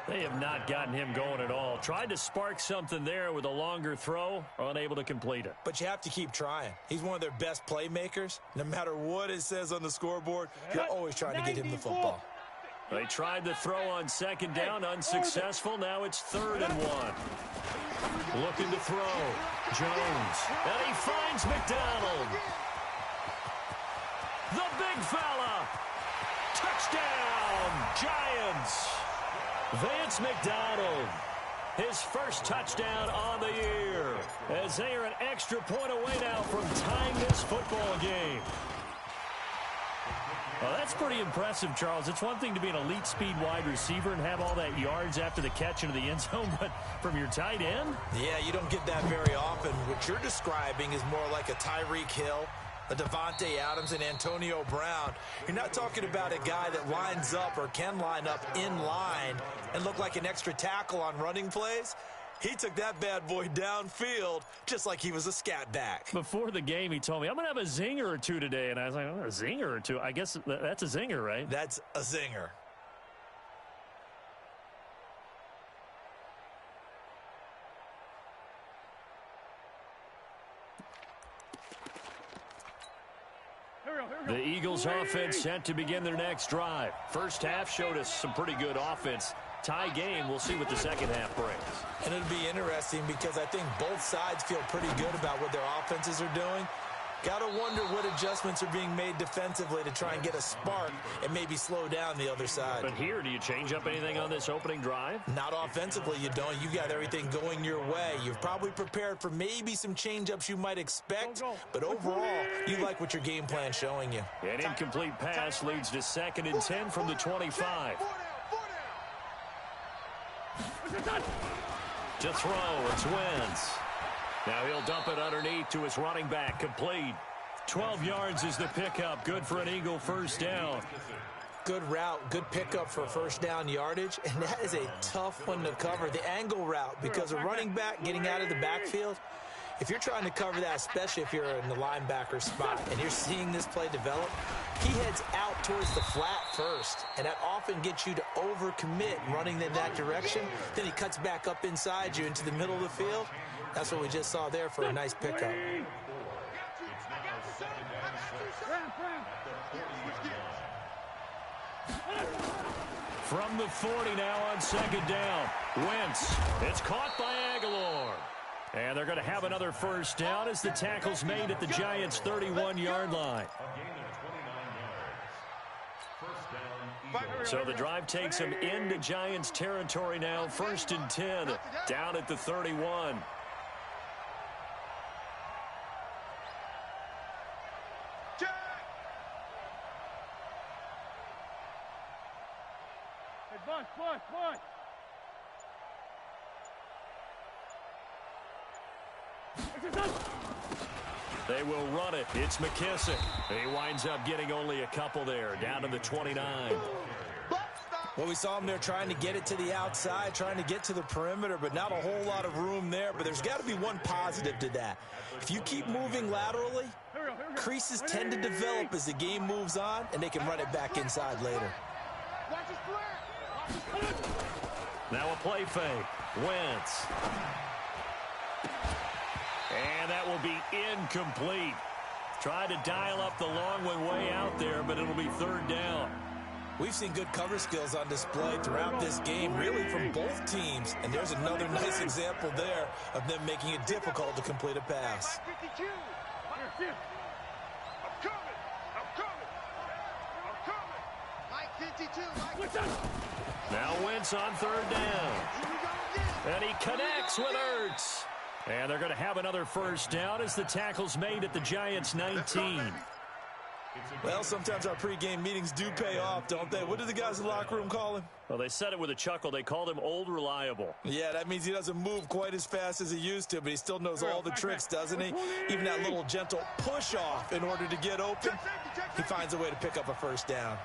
They have not gotten him going at all. Tried to spark something there with a longer throw, unable to complete it. But you have to keep trying. He's one of their best playmakers. No matter what it says on the scoreboard, you're always trying to get him the football. They tried the throw on 2nd down, unsuccessful. Now it's 3rd and 1. Looking to throw. Jones. And he finds McDonald. The big fella. Touchdown, Giants. Vance McDonald. His first touchdown on the year. As they are an extra point away now from tying this football game. Well, that's pretty impressive, Charles. It's one thing to be an elite speed wide receiver and have all that yards after the catch into the end zone, but from your tight end? Yeah, you don't get that very often. What you're describing is more like a Tyreek Hill, a Devontae Adams, and Antonio Brown. You're not talking about a guy that lines up or can line up in line and look like an extra tackle on running plays. He took that bad boy downfield just like he was a scat back. Before the game, he told me, I'm going to have a zinger or two today. And I was like, oh, a zinger or two? I guess that's a zinger, right? That's a zinger. The Eagles offense set to begin their next drive. First half showed us some pretty good offense. Tie game, we'll see what the second half brings. And it'll be interesting because I think both sides feel pretty good about what their offenses are doing. Got to wonder what adjustments are being made defensively to try and get a spark and maybe slow down the other side. But here, do you change up anything on this opening drive? Not offensively, you don't. You got everything going your way. You've probably prepared for maybe some change-ups you might expect, but overall, you like what your game plan's showing you. An incomplete pass leads to 2nd and 10 from the 25. To throw, it's Wentz. Now he'll dump it underneath to his running back, complete. 12 yards is the pickup, good for an Eagle first down. Good route, good pickup for first down yardage, and that is a tough one to cover, the angle route, because a running back getting out of the backfield, if you're trying to cover that, especially if you're in the linebacker spot and you're seeing this play develop, he heads out towards the flat first, and that often gets you to overcommit running in that direction. Then he cuts back up inside you into the middle of the field. That's what we just saw there for a nice pickup. From the 40 now on second down. Wentz. It's caught by Aguilar. And they're going to have another first down as the tackle's made at the Giants' 31-yard line. So the drive takes them into Giants territory now. 1st and 10 down at the 31. Push. They will run it. It's McKissick. He winds up getting only a couple there, down to the 29. Well, we saw him there trying to get it to the outside, trying to get to the perimeter, but not a whole lot of room there. But there's got to be one positive to that. If you keep moving laterally, creases tend to develop as the game moves on, and they can run it back inside later. Now a play fake. Wentz. And that will be incomplete. Tried to dial up the long one way out there, but it'll be 3rd down. We've seen good cover skills on display throughout this game, really from both teams. And there's another nice example there of them making it difficult to complete a pass. Now Wentz on 3rd down. And he connects with Ertz. And they're going to have another first down as the tackle's made at the Giants' 19. Well, sometimes our pregame meetings do pay off, don't they? What do the guys in the locker room call him? Well, they said it with a chuckle. They called him Old Reliable. Yeah, that means he doesn't move quite as fast as he used to, but he still knows all the tricks, doesn't he? Even that little gentle push-off in order to get open, he finds a way to pick up a first down.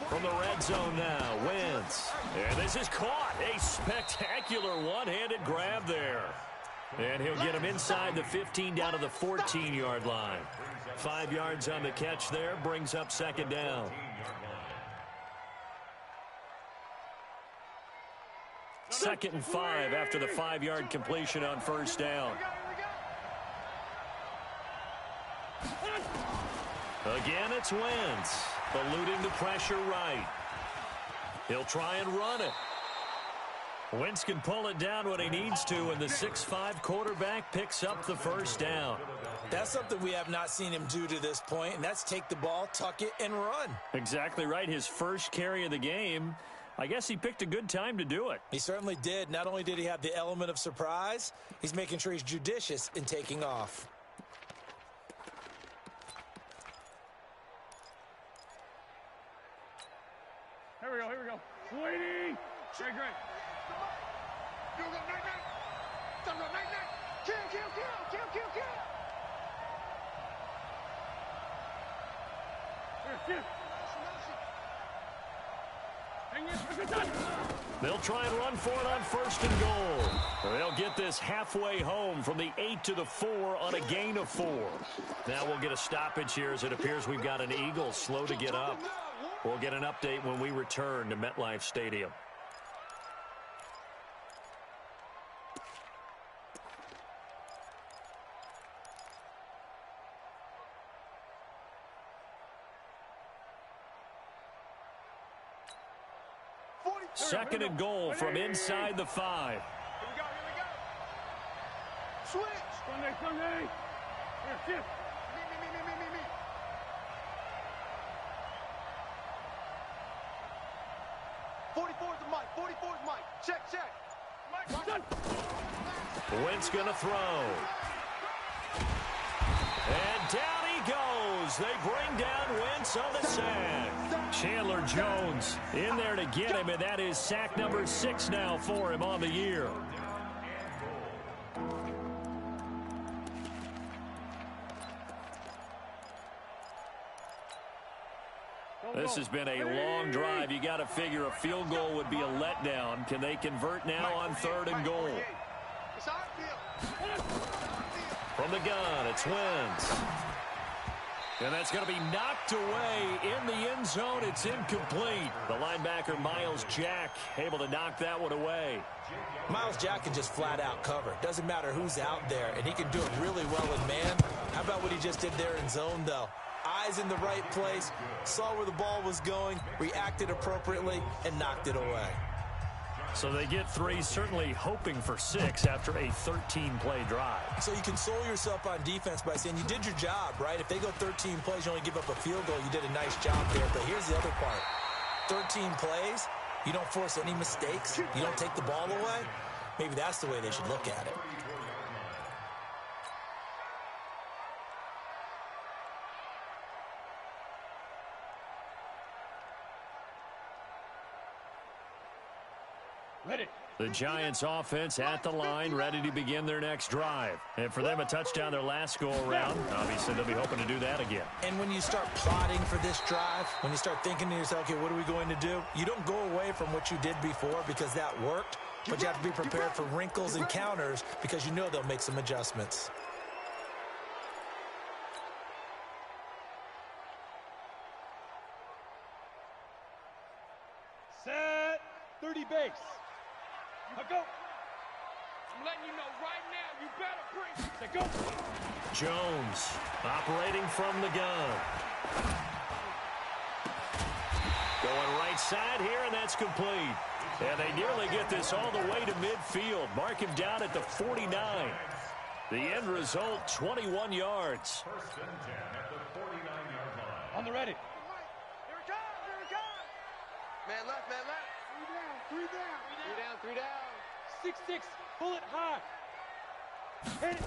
From the red zone now, Wentz. And this is caught. A spectacular one-handed grab there. And he'll get him inside the 15 down to the 14-yard line. 5 yards on the catch there, brings up 2nd down. Second and 5 after the 5-yard completion on first down. Again, it's Wentz, eluding the pressure right. He'll try and run it. Wentz can pull it down when he needs to, and the 6'5" quarterback picks up the first down. That's something we have not seen him do to this point, and that's take the ball, tuck it, and run. Exactly right. His first carry of the game. I guess he picked a good time to do it. He certainly did. Not only did he have the element of surprise, he's making sure he's judicious in taking off. Here we go. Sweetie! Great. They'll try and run for it on 1st and goal. They'll get this halfway home from the 8 to the 4 on a gain of 4. Now we'll get a stoppage here as it appears we've got an Eagle slow to get up. We'll get an update when we return to MetLife Stadium. Second and goal from inside the 5. Here we go. Switch. Sunday. Here, shift. Me. 44's the mic. 44's mic. Check. Mike. Wentz gonna throw. And down he goes. They bring down Wentz on the sack. Chandler Jones in there to get him, and that is sack number 6 now for him on the year. This has been a long drive. You got to figure a field goal would be a letdown. Can they convert now on 3rd and goal? From the gun, it's Wentz. And that's going to be knocked away in the end zone. It's incomplete. The linebacker, Miles Jack, able to knock that one away. Miles Jack can just flat out cover. Doesn't matter who's out there, and he can do it really well in man. How about what he just did there in zone, though? Eyes in the right place, saw where the ball was going, reacted appropriately, and knocked it away. So they get 3, certainly hoping for 6 after a 13-play drive. So you console yourself on defense by saying you did your job, right? If they go 13 plays, you only give up a field goal, you did a nice job there. But here's the other part. 13 plays, you don't force any mistakes, you don't take the ball away. Maybe that's the way they should look at it. Ready. The Giants offense at the line, ready to begin their next drive. And for them, a touchdown their last go-around. Obviously, they'll be hoping to do that again. And when you start plotting for this drive, when you start thinking to yourself, okay, what are we going to do? You don't go away from what you did before because that worked, but you have to be prepared for wrinkles and counters because you know they'll make some adjustments. Set. 30 base. Go. I'm letting you know right now, you better bring. Say go. Jones operating from the gun. Going right side here, and that's complete. And they nearly get this all the way to midfield. Mark him down at the 49. The end result, 21 yards. 1st and 10 at the 49-yard line. On the ready. Here it comes, here it comes. Man left, man left. Three down. 6-6. Pull it high. Hit it.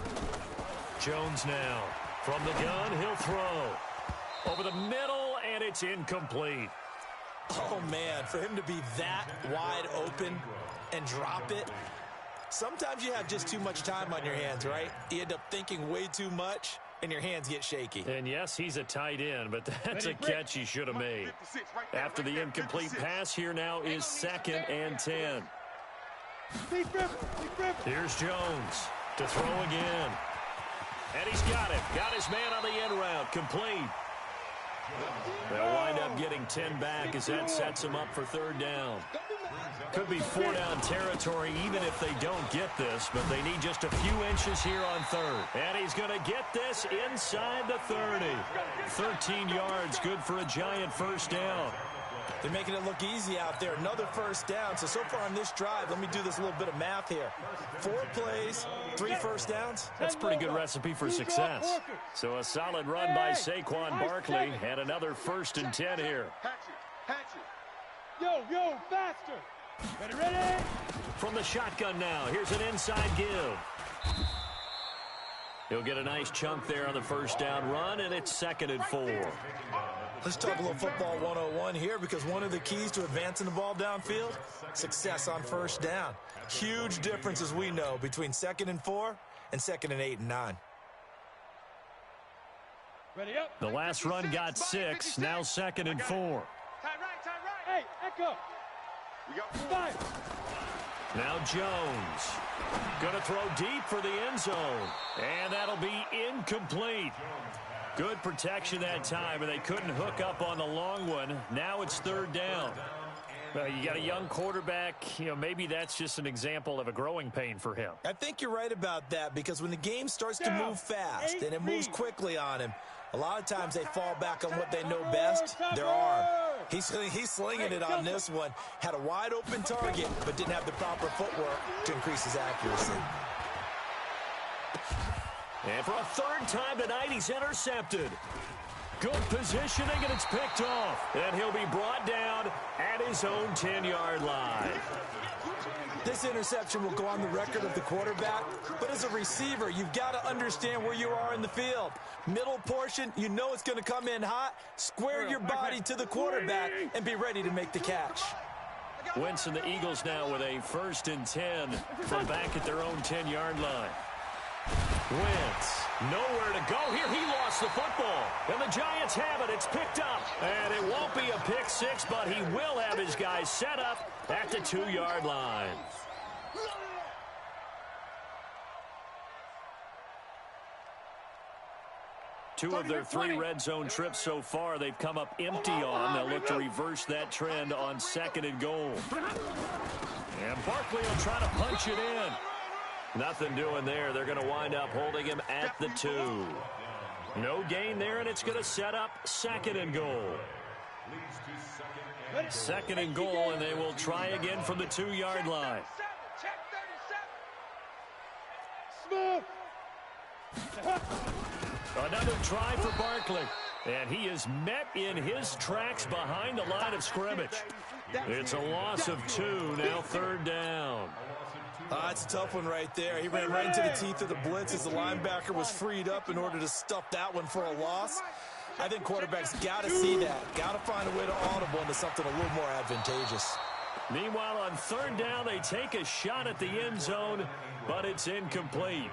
Jones now from the gun. He'll throw over the middle, and it's incomplete. Oh, man, for him to be that wide open and drop it. Sometimes you have just too much time on your hands, right? You end up thinking way too much, and your hands get shaky. And yes, he's a tight end, but that's a catch he should have made. After the incomplete pass, here now is 2nd and 10. Here's Jones to throw again. And he's got it. Got his man on the end route. Complete. They'll wind up getting 10 back as that sets him up for 3rd down. Could be 4-down territory even if they don't get this, but they need just a few inches here on 3rd. And he's going to get this inside the 30. 13 yards, good for a Giant 1st down. They're making it look easy out there. Another 1st down. So far on this drive, let me do this little bit of math here. 4 plays, 3 1st downs. That's a pretty good recipe for success. So a solid run by Saquon Barkley and another 1st and 10 here. Hatch it. Yo, faster. Ready. From the shotgun now, here's an inside give. He'll get a nice chunk there on the 1st down run, and it's 2nd and 4. Let's talk a little football 101 here because one of the keys to advancing the ball downfield, success on 1st down. Huge difference, as we know, between 2nd and 4 and 2nd and 8 and 9. Ready up. The last run got 6, now 2nd and 4. Tie right. Hey, Echo. We got 5. Now Jones. Going to throw deep for the end zone. And that'll be incomplete. Good protection that time, and they couldn't hook up on the long one. Now it's 3rd down. Well, you got a young quarterback. Maybe that's just an example of a growing pain for him. I think you're right about that because when the game starts to move fast and it moves quickly on him, a lot of times they fall back on what they know best, their arm. He's slinging it on this one. Had a wide open target, but didn't have the proper footwork to increase his accuracy. And for a 3rd time tonight, he's intercepted. Good positioning, and it's picked off. And he'll be brought down at his own 10-yard line. This interception will go on the record of the quarterback, but as a receiver, you've got to understand where you are in the field. Middle portion, you know it's going to come in hot. Square your body to the quarterback and be ready to make the catch. Wentz and the Eagles now with a 1st and 10 from back at their own 10-yard line. Wentz, nowhere to go here. He lost the football, and the Giants have it. It's picked up, and it won't be a pick six, but he will have his guys set up at the 2-yard line. Two of their 3 red zone trips so far, they've come up empty on. They'll look to reverse that trend on 2nd and goal. And Barkley will try to punch it in. Nothing doing there. They're going to wind up holding him at the 2. No gain there, and it's going to set up 2nd and goal. 2nd and goal, and they will try again from the 2-yard line. Another try for Barkley, and he is met in his tracks behind the line of scrimmage. It's a loss of 2, now 3rd down. That's a tough one right there. He ran right into the teeth of the blitz as the linebacker was freed up in order to stuff that one for a loss. I think quarterbacks got to see that. Got to find a way to audible into something a little more advantageous. Meanwhile, on 3rd down, they take a shot at the end zone, but it's incomplete.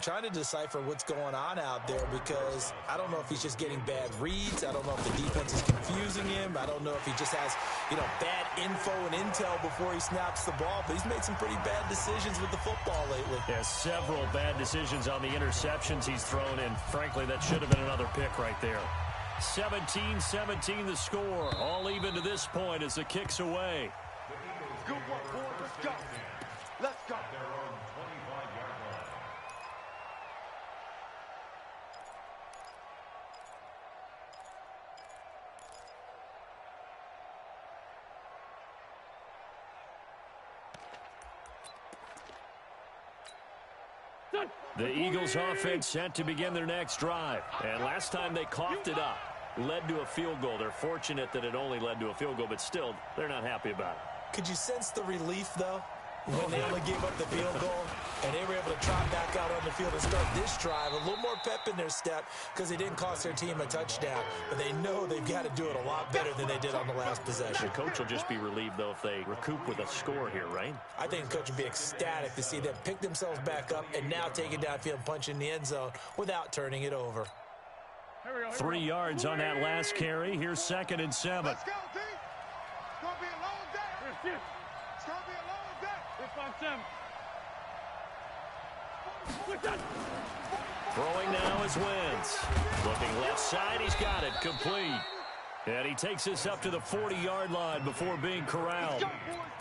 Trying to decipher what's going on out there because I don't know if he's just getting bad reads. I don't know if the defense is confusing him. I don't know if he just has, bad info and intel before he snaps the ball. But he's made some pretty bad decisions with the football lately. Yeah, several bad decisions on the interceptions he's thrown in. Frankly, that should have been another pick right there. 17-17 the score. All even to this point as the kick's away. Good work, boy. Let's go. Let's go. The Eagles offense set to begin their next drive. And last time they coughed it up, led to a field goal. They're fortunate that it only led to a field goal, but still, they're not happy about it. Could you sense the relief, though, when they only gave up the field goal and they were able to trot back out on the field and start this drive? A little more pep in their step because they didn't cost their team a touchdown. But they know they've got to do it a lot better than they did on the last possession. The coach will just be relieved, though, if they recoup with a score here, right? I think the coach would be ecstatic to see them pick themselves back up and now take it downfield and punch in the end zone without turning it over. 3 yards on that last carry. Here's 2nd and 7. Let's go, team. It's going to be a long day. It's going to be a long day. Throwing now is Wentz. Looking left side, he's got it, complete. And he takes this up to the 40-yard line before being corralled.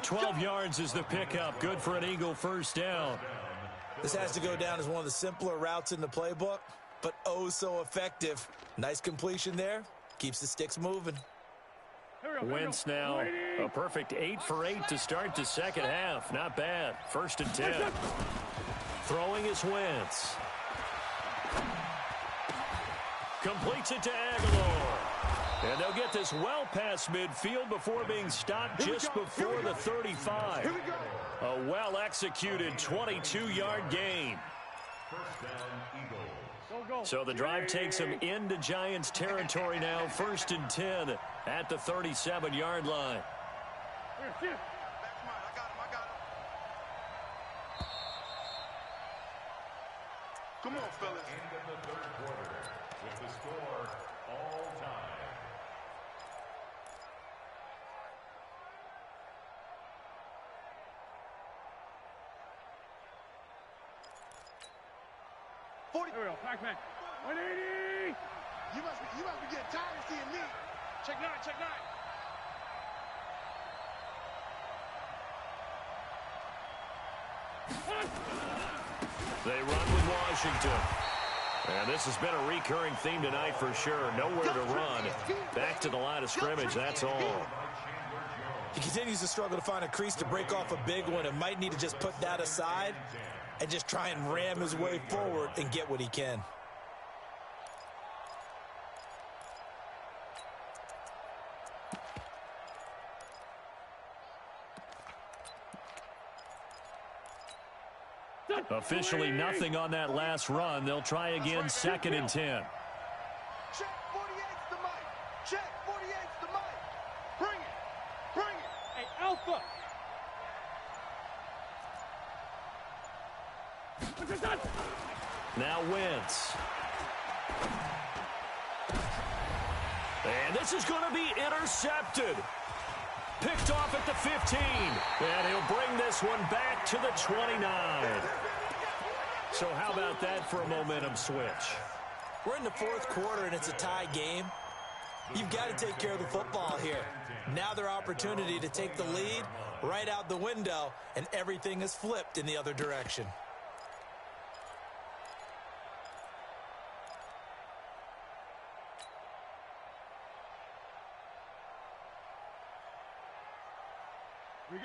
12 yards is the pickup, good for an Eagle 1st down. This has to go down as one of the simpler routes in the playbook, but oh so effective. Nice completion there, keeps the sticks moving. Wentz now a perfect 8 for 8 to start the second half. Not bad. 1st and 10. Throwing is Wentz. Completes it to Aguilar. And they'll get this well past midfield before being stopped just before the 35. A well-executed 22-yard gain. So the drive takes them into Giants territory now. 1st and 10 at the 37-yard line. Come on, fellas. End of the 3rd quarter with the score all time. Here we go, Pac-Man. 180! You must be getting tired of seeing me. Check 9, check 9. They run with Washington. And this has been a recurring theme tonight for sure. Nowhere to run. Back to the line of scrimmage, that's all. He continues to struggle to find a crease to break off a big one and might need to just put that aside and just try and ram his way forward and get what he can. Officially nothing on that last run. They'll try again, 2nd and 10. Check 48's the mic. Check 48's the mic. Bring it. Bring it. Hey, Alpha. Now Wentz. And this is going to be intercepted. Picked off at the 15. And he'll bring this one back to the 29. So how about that for a momentum switch? We're in the 4th quarter, and it's a tie game. You've got to take care of the football here. Now their opportunity to take the lead right out the window, and everything is flipped in the other direction.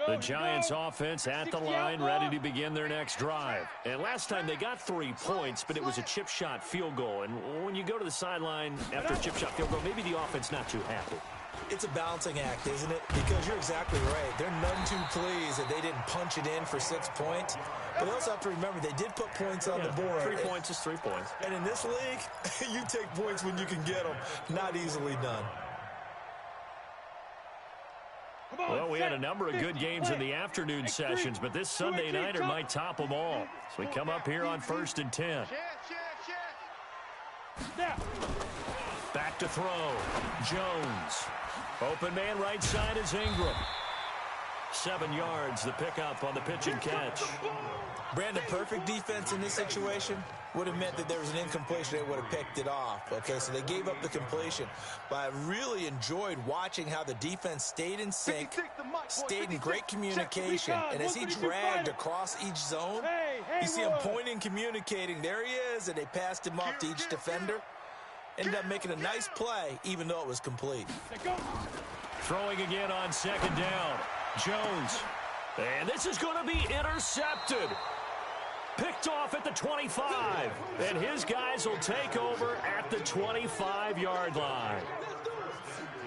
The Giants offense at the line, ready to begin their next drive. And last time they got 3 points, but it was a chip shot field goal. And when you go to the sideline after a chip shot field goal, maybe the offense not too happy. It's a balancing act, isn't it? Because you're exactly right. They're none too pleased that they didn't punch it in for 6 points. But they also have to remember they did put points on the board. 3 points is 3 points. And in this league, you take points when you can get them. Not easily done. Well, we had a number of good games in the afternoon sessions, but this Sunday nighter might top them all. So we come up here on 1st and 10. Back to throw. Jones. Open man right side is Ingram. 7 yards, the pickup on the pitch and catch. Brandon, perfect defense in this situation would have meant that there was an incompletion. They would have picked it off. Okay, so they gave up the completion. But I really enjoyed watching how the defense stayed in sync, stayed in great communication. And as he dragged across each zone, you see him pointing, communicating. There he is, and they passed him off to each defender. Ended up making a nice play, even though it was complete. Throwing again on 2nd down. Jones. And this is going to be intercepted. Picked off at the 25. And his guys will take over at the 25-yard line.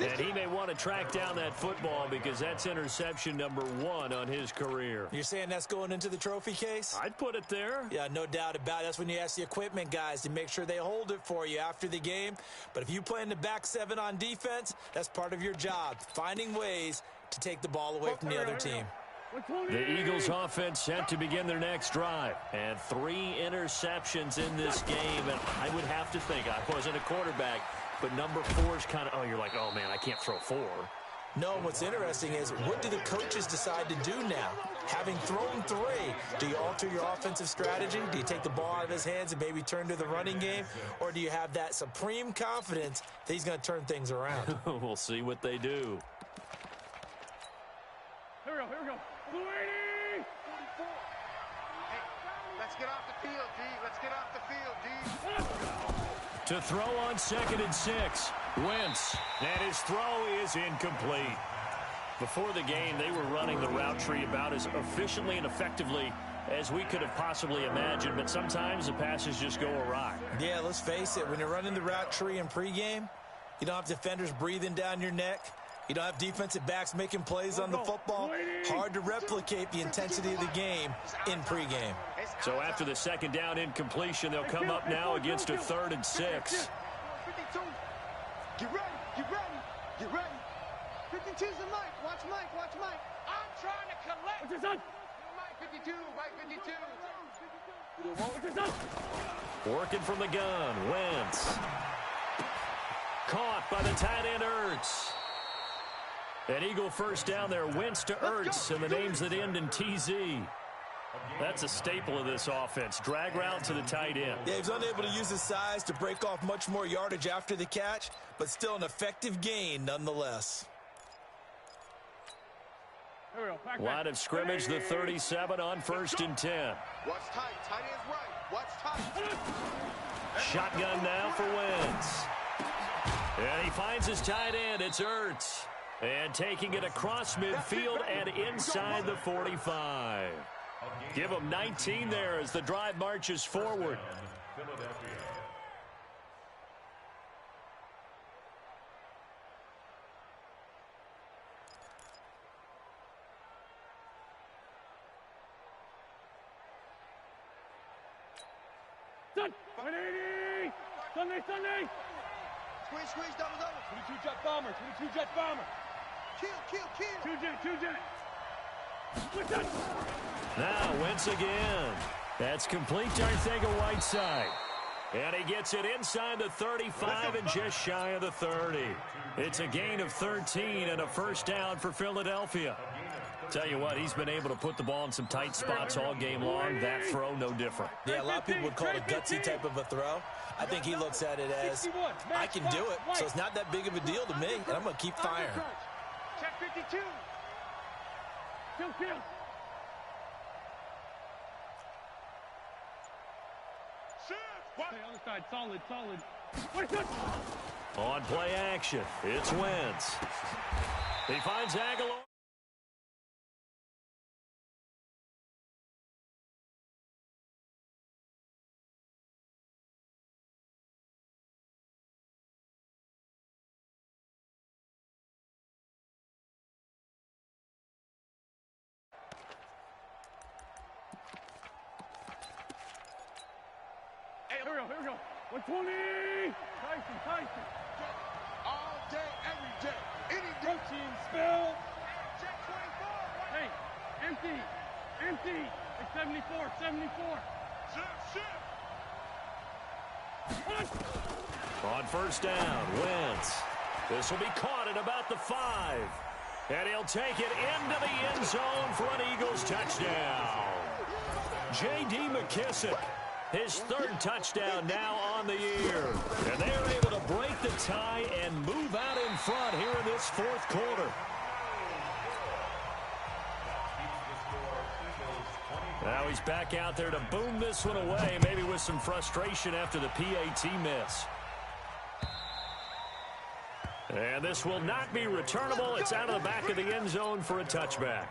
And he may want to track down that football because that's interception number 1 on his career. You're saying that's going into the trophy case? I'd put it there. Yeah, no doubt about it. That's when you ask the equipment guys to make sure they hold it for you after the game. But if you play in the back 7 on defense, that's part of your job, finding ways to take the ball away from the other team. The Eagles offense set to begin their next drive. And 3 interceptions in this game. And I would have to think, I wasn't a quarterback, but number 4 is kind of, you're like, oh, man, I can't throw 4. No, what's interesting is what do the coaches decide to do now? Having thrown 3, do you alter your offensive strategy? Do you take the ball out of his hands and maybe turn to the running game? Or do you have that supreme confidence that he's going to turn things around? We'll see what they do. Here we go, here we go. Blue 80! 44. Hey, let's get off the field, D. Let's get off the field, D. To throw on 2nd and 6. Wentz. And his throw is incomplete. Before the game, they were running the route tree about as efficiently and effectively as we could have possibly imagined, but sometimes the passes just go awry. Yeah, let's face it. When you're running the route tree in pregame, you don't have defenders breathing down your neck. You don't have defensive backs making plays on the football. Hard to replicate the intensity of the game in pregame. So after the 2nd down incompletion, they'll come up now against a 3rd and 6. 52. Get ready, get ready, get ready. 52's the mic. Watch Mike, watch Mike. I'm trying to collect. What's this on? Mike 52, Mike 52. What's this on? Working from the gun, Wentz. Caught by the tight end, Ertz. An Eagle first down there, Wentz to Ertz, and the names that end in TZ. That's a staple of this offense. Drag route to the tight end. Yeah, he's unable to use his size to break off much more yardage after the catch, but still an effective gain nonetheless. Line of scrimmage, the 37 on 1st and 10. Watch tight, tight end's right. Watch tight. Shotgun now for Wentz. And he finds his tight end. It's Ertz. And taking it across midfield and inside the 45. Give him 19 there as the drive marches forward. Set. 180. Sunday. Squeeze, double. 22 jet bomber. Kill. Two jet. Now Wentz again. That's complete to Arcega-Whiteside. And he gets it inside the 35 and just shy of the 30. It's a gain of 13 and a first down for Philadelphia. Tell you what, he's been able to put the ball in some tight spots all game long. That throw, no different. Yeah, a lot of people would call it a gutsy type of a throw. I think he looks at it as, I can do it, so it's not that big of a deal to me, and I'm going to keep firing. Check 52. Kill. Okay, other side, solid. On play action, it's Wentz. He finds Aguilar. Here we go. 120. Tyson. All day, every day, any day. Protein spill. Check 24. Hey, empty. It's 74. Shift. On first down, Wentz. This will be caught at about the 5. And he'll take it into the end zone for an Eagles touchdown. J.D. McKissick. His third touchdown now on the year. And they are able to break the tie and move out in front here in this fourth quarter. Now he's back out there to boom this one away, maybe with some frustration after the PAT miss. And this will not be returnable. It's out of the back of the end zone for a touchback.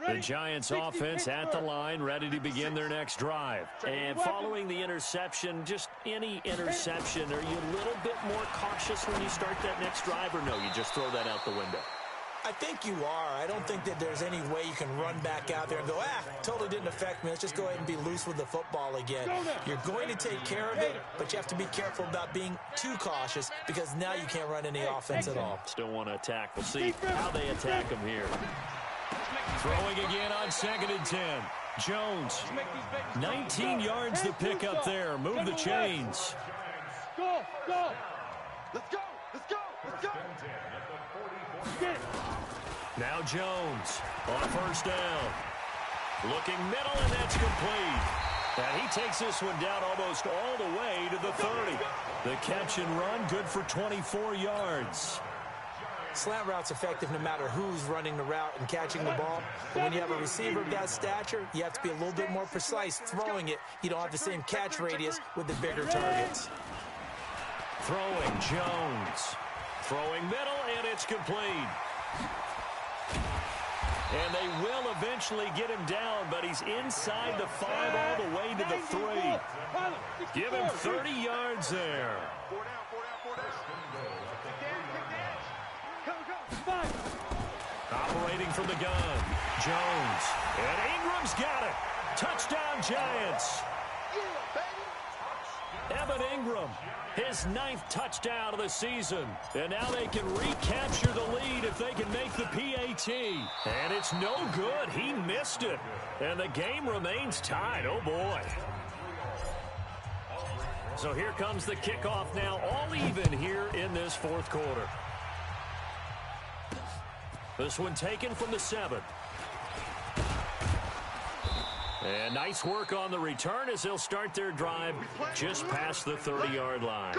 The Giants offense at the line, ready to begin their next drive. And following the interception, just any interception, are you a little bit more cautious when you start that next drive, or no, you just throw that out the window? I think you are. I don't think that there's any way you can run back out there and go, totally didn't affect me. Let's just go ahead and be loose with the football again. You're going to take care of it, but you have to be careful about being too cautious because now you can't run any offense at all. Still want to attack. We'll see how they attack them here. Throwing again on 2nd and 10. Jones, 19 yards to pick up there. Move the chains. Go. Let's go. Now Jones on first down. Looking middle, and that's complete. And he takes this one down almost all the way to the 30. The catch and run, good for 24 yards. Slant route's effective no matter who's running the route and catching the ball. But when you have a receiver of that stature, you have to be a little bit more precise throwing it. You don't have the same catch radius with the bigger targets. Throwing Jones. Throwing middle, and it's complete. And they will eventually get him down, but he's inside the 5 all the way to the 3. Give him 30 yards there. 4 down. Operating from the gun, Jones. And Ingram's got it. Touchdown, Giants. Evan Ingram, his 9th touchdown of the season. And now they can recapture the lead if they can make the PAT. And it's no good. He missed it. And the game remains tied. Oh, boy. So here comes the kickoff now, all even here in this fourth quarter. This one taken from the 7. And nice work on the return as they'll start their drive just past the 30-yard line.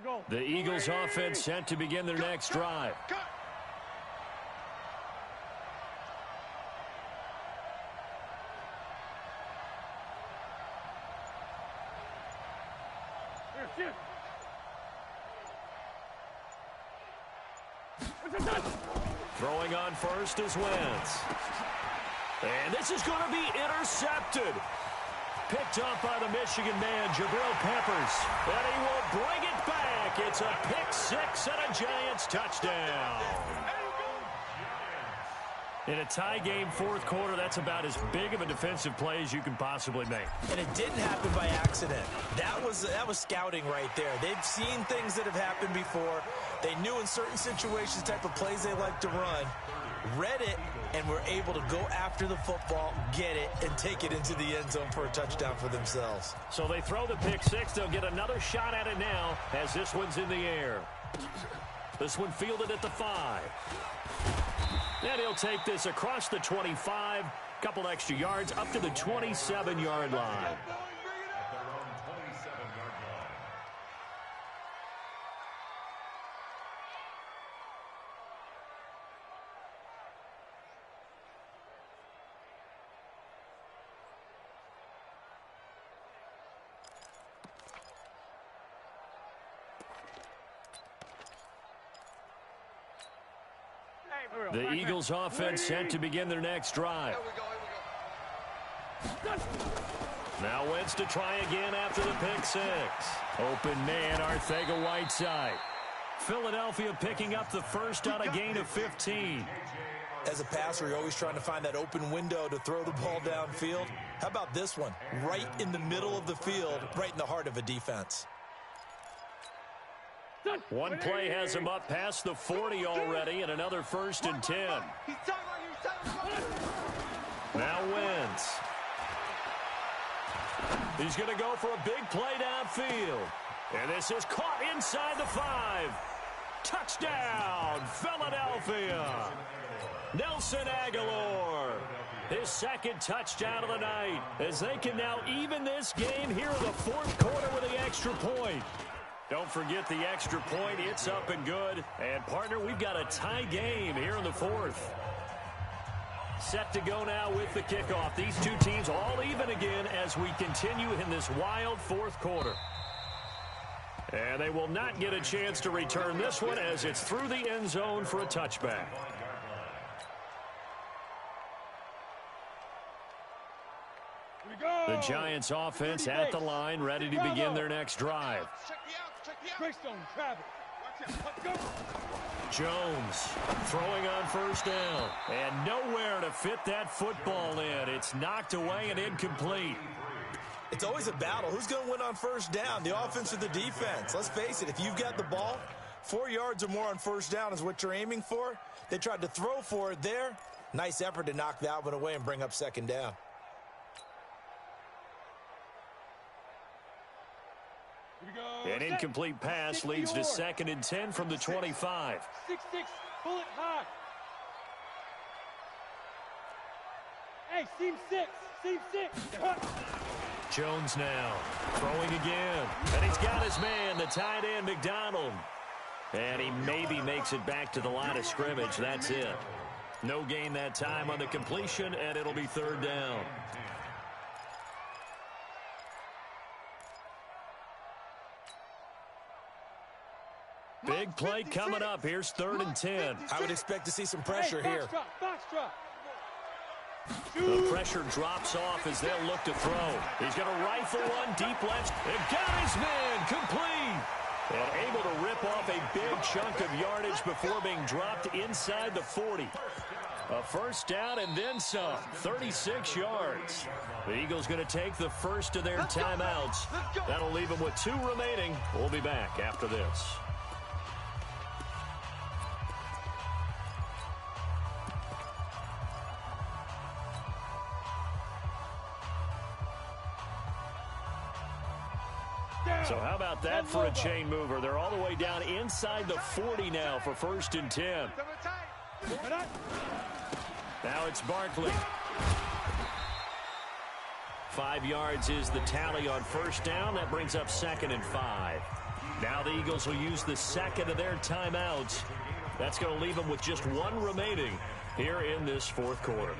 Go. The Eagles offense set to begin their next drive. Throwing on first is Wentz. And this is going to be intercepted. Picked up by the Michigan man, Jabril Peppers. And he will bring it back. It's a pick six and a Giants touchdown. In a tie game, fourth quarter, that's about as big of a defensive play as you can possibly make. And it didn't happen by accident. That was scouting right there. They've seen things that have happened before. They knew in certain situations the type of plays they like to run, read it, and were able to go after the football, get it, and take it into the end zone for a touchdown for themselves. So they throw the pick six. They'll get another shot at it now as this one's in the air. This one fielded at the 5. And he'll take this across the 25, couple extra yards up to the 27-yard line. The Eagles offense set to begin their next drive. Now Wentz to try again after the pick six. Open man, Arcega-Whiteside. Philadelphia picking up the first on a gain of 15. As a passer, you're always trying to find that open window to throw the ball downfield. How about this one? Right in the middle of the field, right in the heart of a defense. One play has him up past the 40 already, and another 1st and 10. Now Wentz. He's going to go for a big play downfield. And this is caught inside the 5. Touchdown, Philadelphia. Nelson Aguilar. His second touchdown of the night, as they can now even this game here in the fourth quarter with the extra point. Don't forget the extra point. It's up and good. And, partner, we've got a tie game here in the fourth. Set to go now with the kickoff. These two teams all even again as we continue in this wild fourth quarter. And they will not get a chance to return this one as it's through the end zone for a touchback. The Giants offense at the line, ready to begin their next drive. Jones throwing on first down. And nowhere to fit that football in. It's knocked away and incomplete. It's always a battle. Who's going to win on first down, the offense or the defense? Let's face it, if you've got the ball, 4 yards or more on first down is what you're aiming for. They tried to throw for it there. Nice effort to knock that one away and bring up second down. An incomplete pass leads to 2nd and 10 from the 25. 6-6, bullet high. Hey, seam 6, seam 6. Jones now throwing again. And he's got his man, the tight end, McDonald. And he maybe makes it back to the line of scrimmage. That's it. No gain that time on the completion, and it'll be 3rd down. Big play coming up. Here's 3rd and 10. I would expect to see some pressure here. Box drop. The pressure drops off as they'll look to throw. He's going to rifle one deep left. And got his man complete. And able to rip off a big chunk of yardage before being dropped inside the 40. A first down and then some. 36 yards. The Eagles going to take the first of their timeouts. That'll leave them with 2 remaining. We'll be back after this. So how about that for a chain mover? They're all the way down inside the 40 now for 1st and 10. Now it's Barkley. 5 yards is the tally on first down. That brings up 2nd and 5. Now the Eagles will use the second of their timeouts. That's going to leave them with just 1 remaining here in this fourth quarter.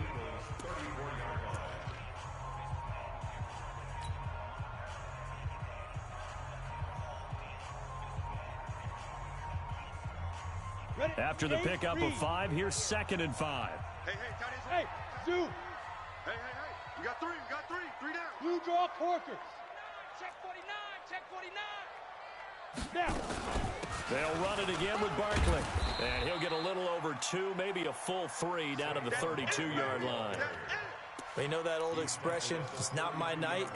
After the pickup of 5, here's 2nd and 5. Hey, tight ends. Hey, Sue. Hey. You got 3. Three down. Blue draw corkers. Check 49. Now. They'll run it again with Barkley. And he'll get a little over 2, maybe a full 3 down to the 32-yard line. You know that old expression, it's not my night?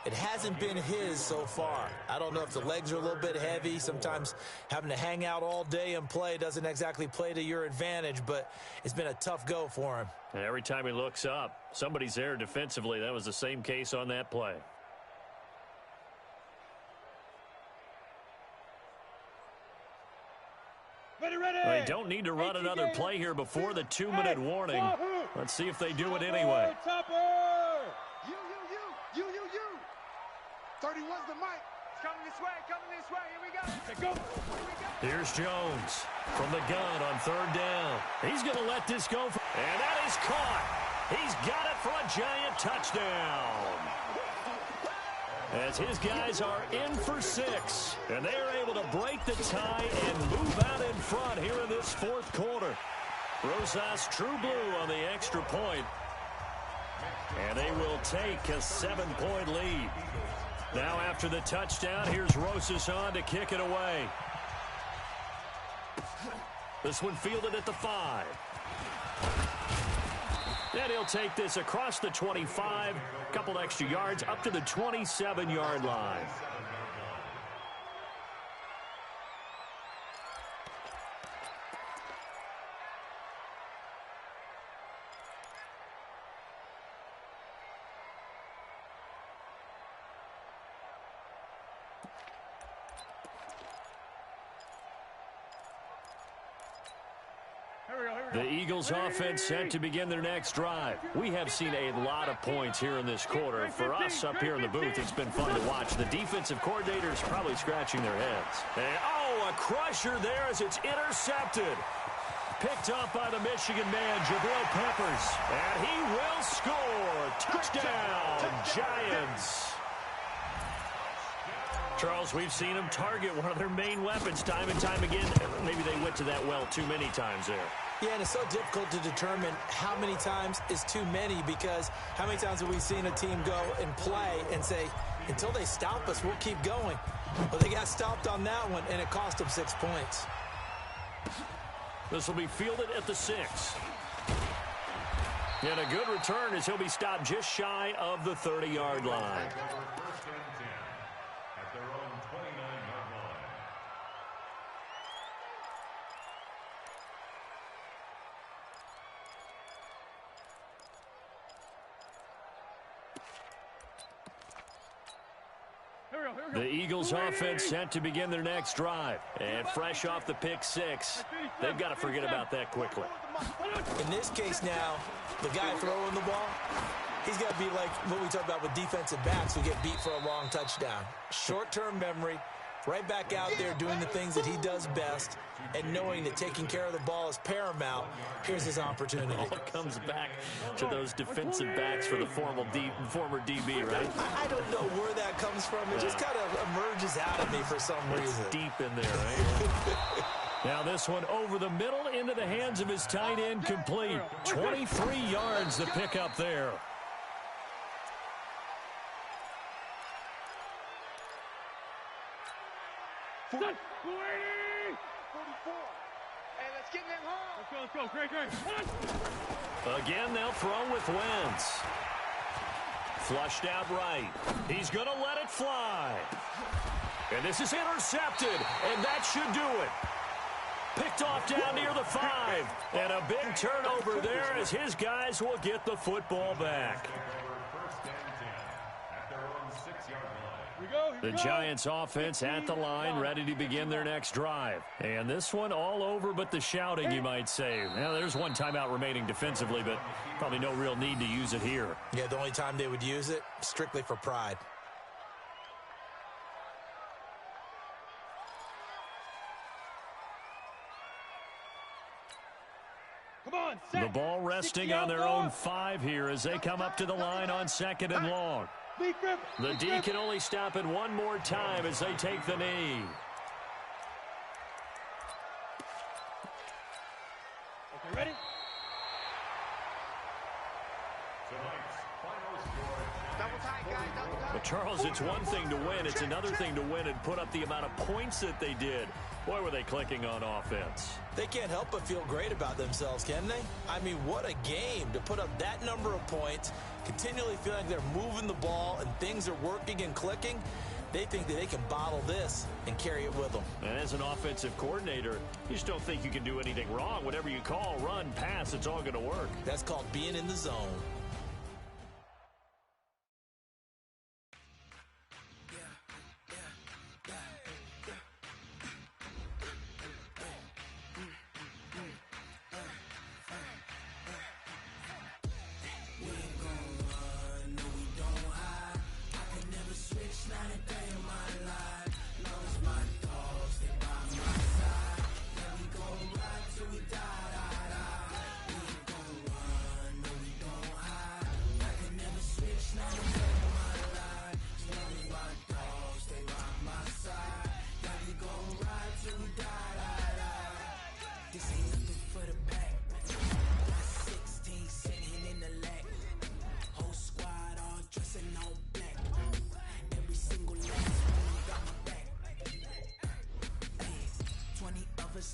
It hasn't been his so far. I don't know if the legs are a little bit heavy. Sometimes having to hang out all day and play doesn't exactly play to your advantage, but it's been a tough go for him. And every time he looks up, somebody's there defensively. That was the same case on that play. They don't need to run another play here before the 2-minute warning. Let's see if they do it anyway. You. 31's the mic. It's coming this way. Here we go. Here's Jones from the gun on 3rd down. He's going to let this go. And that is caught. He's got it for a giant touchdown. As his guys are in for 6. And they are able to break the tie and move out in front here in this 4th quarter. Rosas True Blue on the extra point. And they will take a 7-point lead. Now after the touchdown, here's Rosas on to kick it away. This one fielded at the 5. And he'll take this across the 25, a couple extra yards up to the 27-yard line. The Eagles offense set to begin their next drive. We have seen a lot of points here in this quarter. For us up here in the booth, it's been fun to watch. The defensive coordinators probably scratching their heads. And, a crusher there as it's intercepted. Picked up by the Michigan man, Jabril Peppers. And he will score. Touchdown, Giants. Charles, we've seen them target one of their main weapons time and time again. Maybe they went to that well too many times there. Yeah, and it's so difficult to determine how many times is too many, because how many times have we seen a team go and play and say, until they stop us, we'll keep going. Well, they got stopped on that one, and it cost them 6 points. This will be fielded at the 6. And a good return as he'll be stopped just shy of the 30-yard line. The Eagles offense set to begin their next drive. And fresh off the pick 6, they've got to forget about that quickly. In this case now, the guy throwing the ball, he's got to be like what we talked about with defensive backs who get beat for a long touchdown. Short-term memory, right back out there doing the things that he does best, and knowing that taking care of the ball is paramount. Here's his opportunity. All comes back to those defensive backs for the former DB, right? I don't know where that comes from. It just kind of emerges out of me for some reason. It's deep in there, right? Now this one over the middle into the hands of his tight end, complete. 23 yards the pickup there. Stop. 44. Hey, let's get them home. Let's go. Great. Again, they'll throw with Wentz. Flushed out right. He's going to let it fly. And this is intercepted, and that should do it. Picked off down near the 5. And a big turnover there as his guys will get the football back. The Giants offense at the line, ready to begin their next drive. And this one all over but the shouting, you might say. Now, there's one timeout remaining defensively, but probably no real need to use it here. Yeah, the only time they would use it, strictly for pride. Come on, the ball resting on their own 5 here as they come up to the line on 2nd and long. The D can only stop it one more time as they take the knee. But, Charles, it's one thing to win. It's another thing to win and put up the amount of points that they did. Boy, were they clicking on offense. They can't help but feel great about themselves, can they? I mean, what a game to put up that number of points, continually feeling they're moving the ball and things are working and clicking. They think that they can bottle this and carry it with them. And as an offensive coordinator, you just don't think you can do anything wrong. Whatever you call, run, pass, it's all going to work. That's called being in the zone.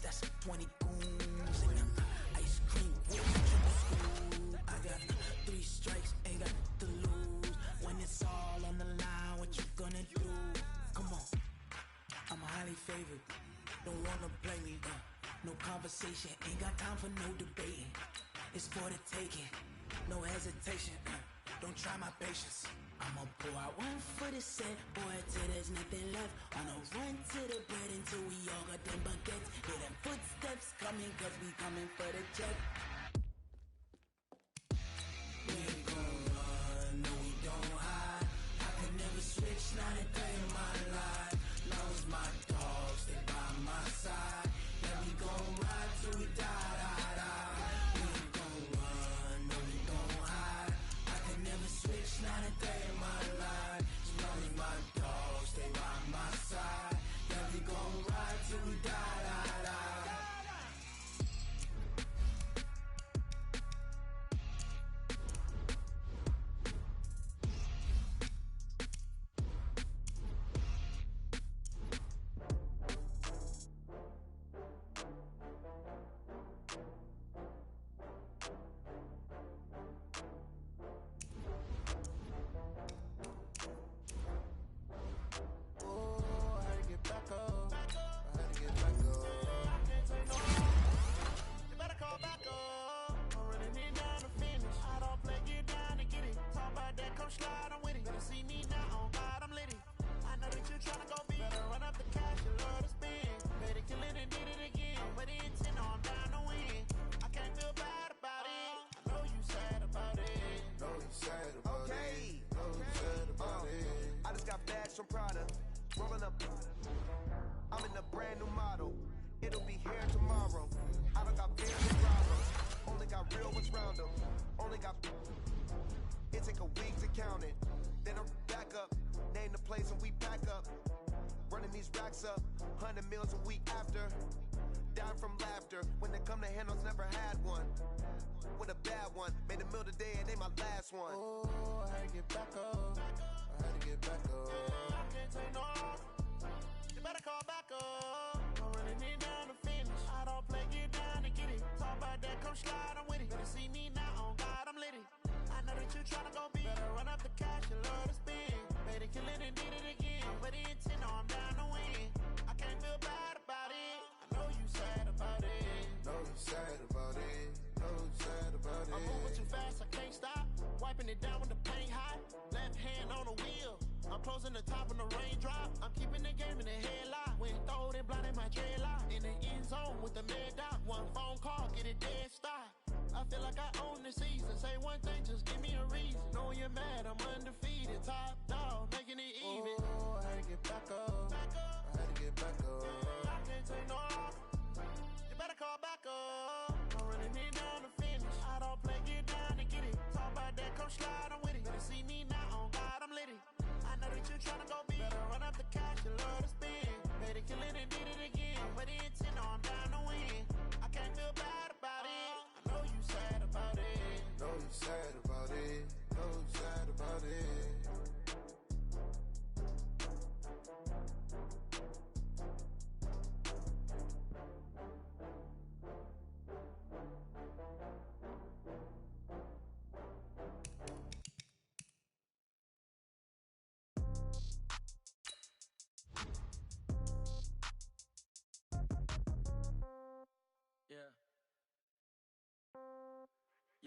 That's 20 goons and ice cream with triple scoop. I got 3 strikes, ain't got to lose. When it's all on the line, what you gonna do? Come on, I'm highly favored. Don't wanna play me, no conversation. Ain't got time for no debating. It's for the taking, no hesitation. Don't try my patience. I'ma pour out one for the set, boy, till there's nothing left. On a run to the bread until we all got them baguettes. Hear them footsteps coming, cause we coming for the check. We ain't gon' run, no we don't hide. I can never switch, not a day in my life. Long as my dogs, they by my side. Yeah, we gon' ride till we die, die, die. We ain't gon' run, no we don't hide. I can never switch, not a day in my life. As long as my dogs, they by my side. Yeah, we gon' ride till we die, die, die. Some Prada, rolling up. I'm in a brand new model. It'll be here tomorrow. I don't got fears and problems. Only got real ones round them. Only got. It take a week to count it. Then I'm back up. Name the place and we pack up. Running these racks up. 100 meals a week after. Dying from laughter. When they come to handles, never had one. With a bad one. Made a meal today and they my last one. Oh, I had to get back up. I had to get back up. I can't take no off. You better call back up. I'm running it down to finish. I don't play, get down to get it. Talk about that, come slide, I'm with it. Better see me now, on God, I'm lit it. I know that you tryna go big. Better run up the cash, you love to spin. Better kill it and did it again. But the intent, no, I'm down to win. I can't feel bad about it. I know you sad about it. Know you sad about it. Know you sad about it. I'm moving too fast, I can't stop. Wiping it down with the paint hot. Left hand on the wheel. I'm closing the top when the raindrop. I'm keeping the game in the headlock. When throwed and blinded my dreadlock. In the end zone with the mad dot. One phone call, get it dead stop. I feel like I own the season. Say one thing, just give me a reason. Knowing you're mad, I'm undefeated. Top dog, making it even. Oh, I had to get back up. I had to get back up. I can't take no off. You better call back up. I'm running it down to finish. I don't play, get down to get it. Talk about that, come slide, I'm with it. Better see me now, on God, I'm lit it. I know that you tryna go big. Better run up the cash, you love to spin. Better kill it and did it again. But the intent, no, I'm down to win. I can't feel bad about it. I know you sad about it. Know you sad about it. Know you sad about it.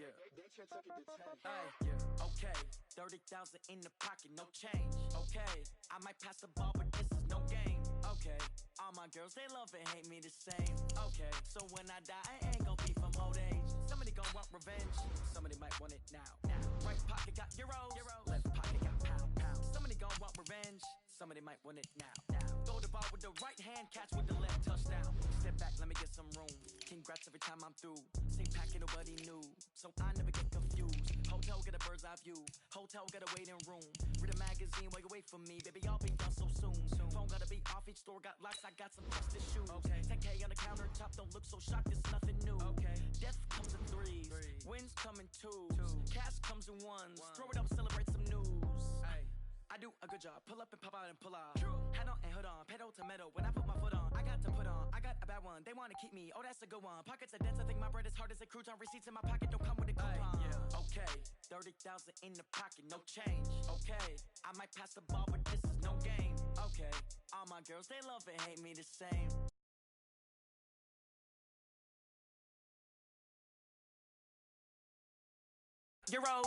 Yeah. Yeah. Okay. 30,000 in the pocket, no change. Okay. I might pass the ball, but this is no game. Okay. All my girls, they love and hate me the same. Okay. So when I die, I ain't gon' be from old age. Somebody gon' want revenge. Somebody might want it now. Right pocket got euros. Left pocket got pound. Somebody gon' want revenge. Somebody might want it now. Throw the ball with the right hand, catch with the left, touchdown. Step back, let me get some room. Congrats every time I'm through. Same packet, nobody knew, so I never get confused. Hotel get a bird's eye view. Hotel get a waiting room. Read a magazine while you wait for me, baby. I'll be done so soon. Phone gotta be off, each store got locks. I got some busted shoes. Okay. 10K on the countertop, don't look so shocked. It's nothing new. Okay. Death comes in threes. Wins come in twos. Cash comes in ones. Throw it up, celebrate some news. Ay. I do a good job. Pull up and pop out and pull off. Hat on and hood on. Pedal to metal. When I put my foot on, I got to put on. I got a bad one. They want to keep me. Oh, that's a good one. Pockets are dense. I think my bread is hard as a crouton. Receipts in my pocket don't come with a coupon. Yeah. Okay. 30,000 in the pocket. No change. Okay. I might pass the ball, but this is no game. Okay. All my girls, they love and hate me the same. Euro.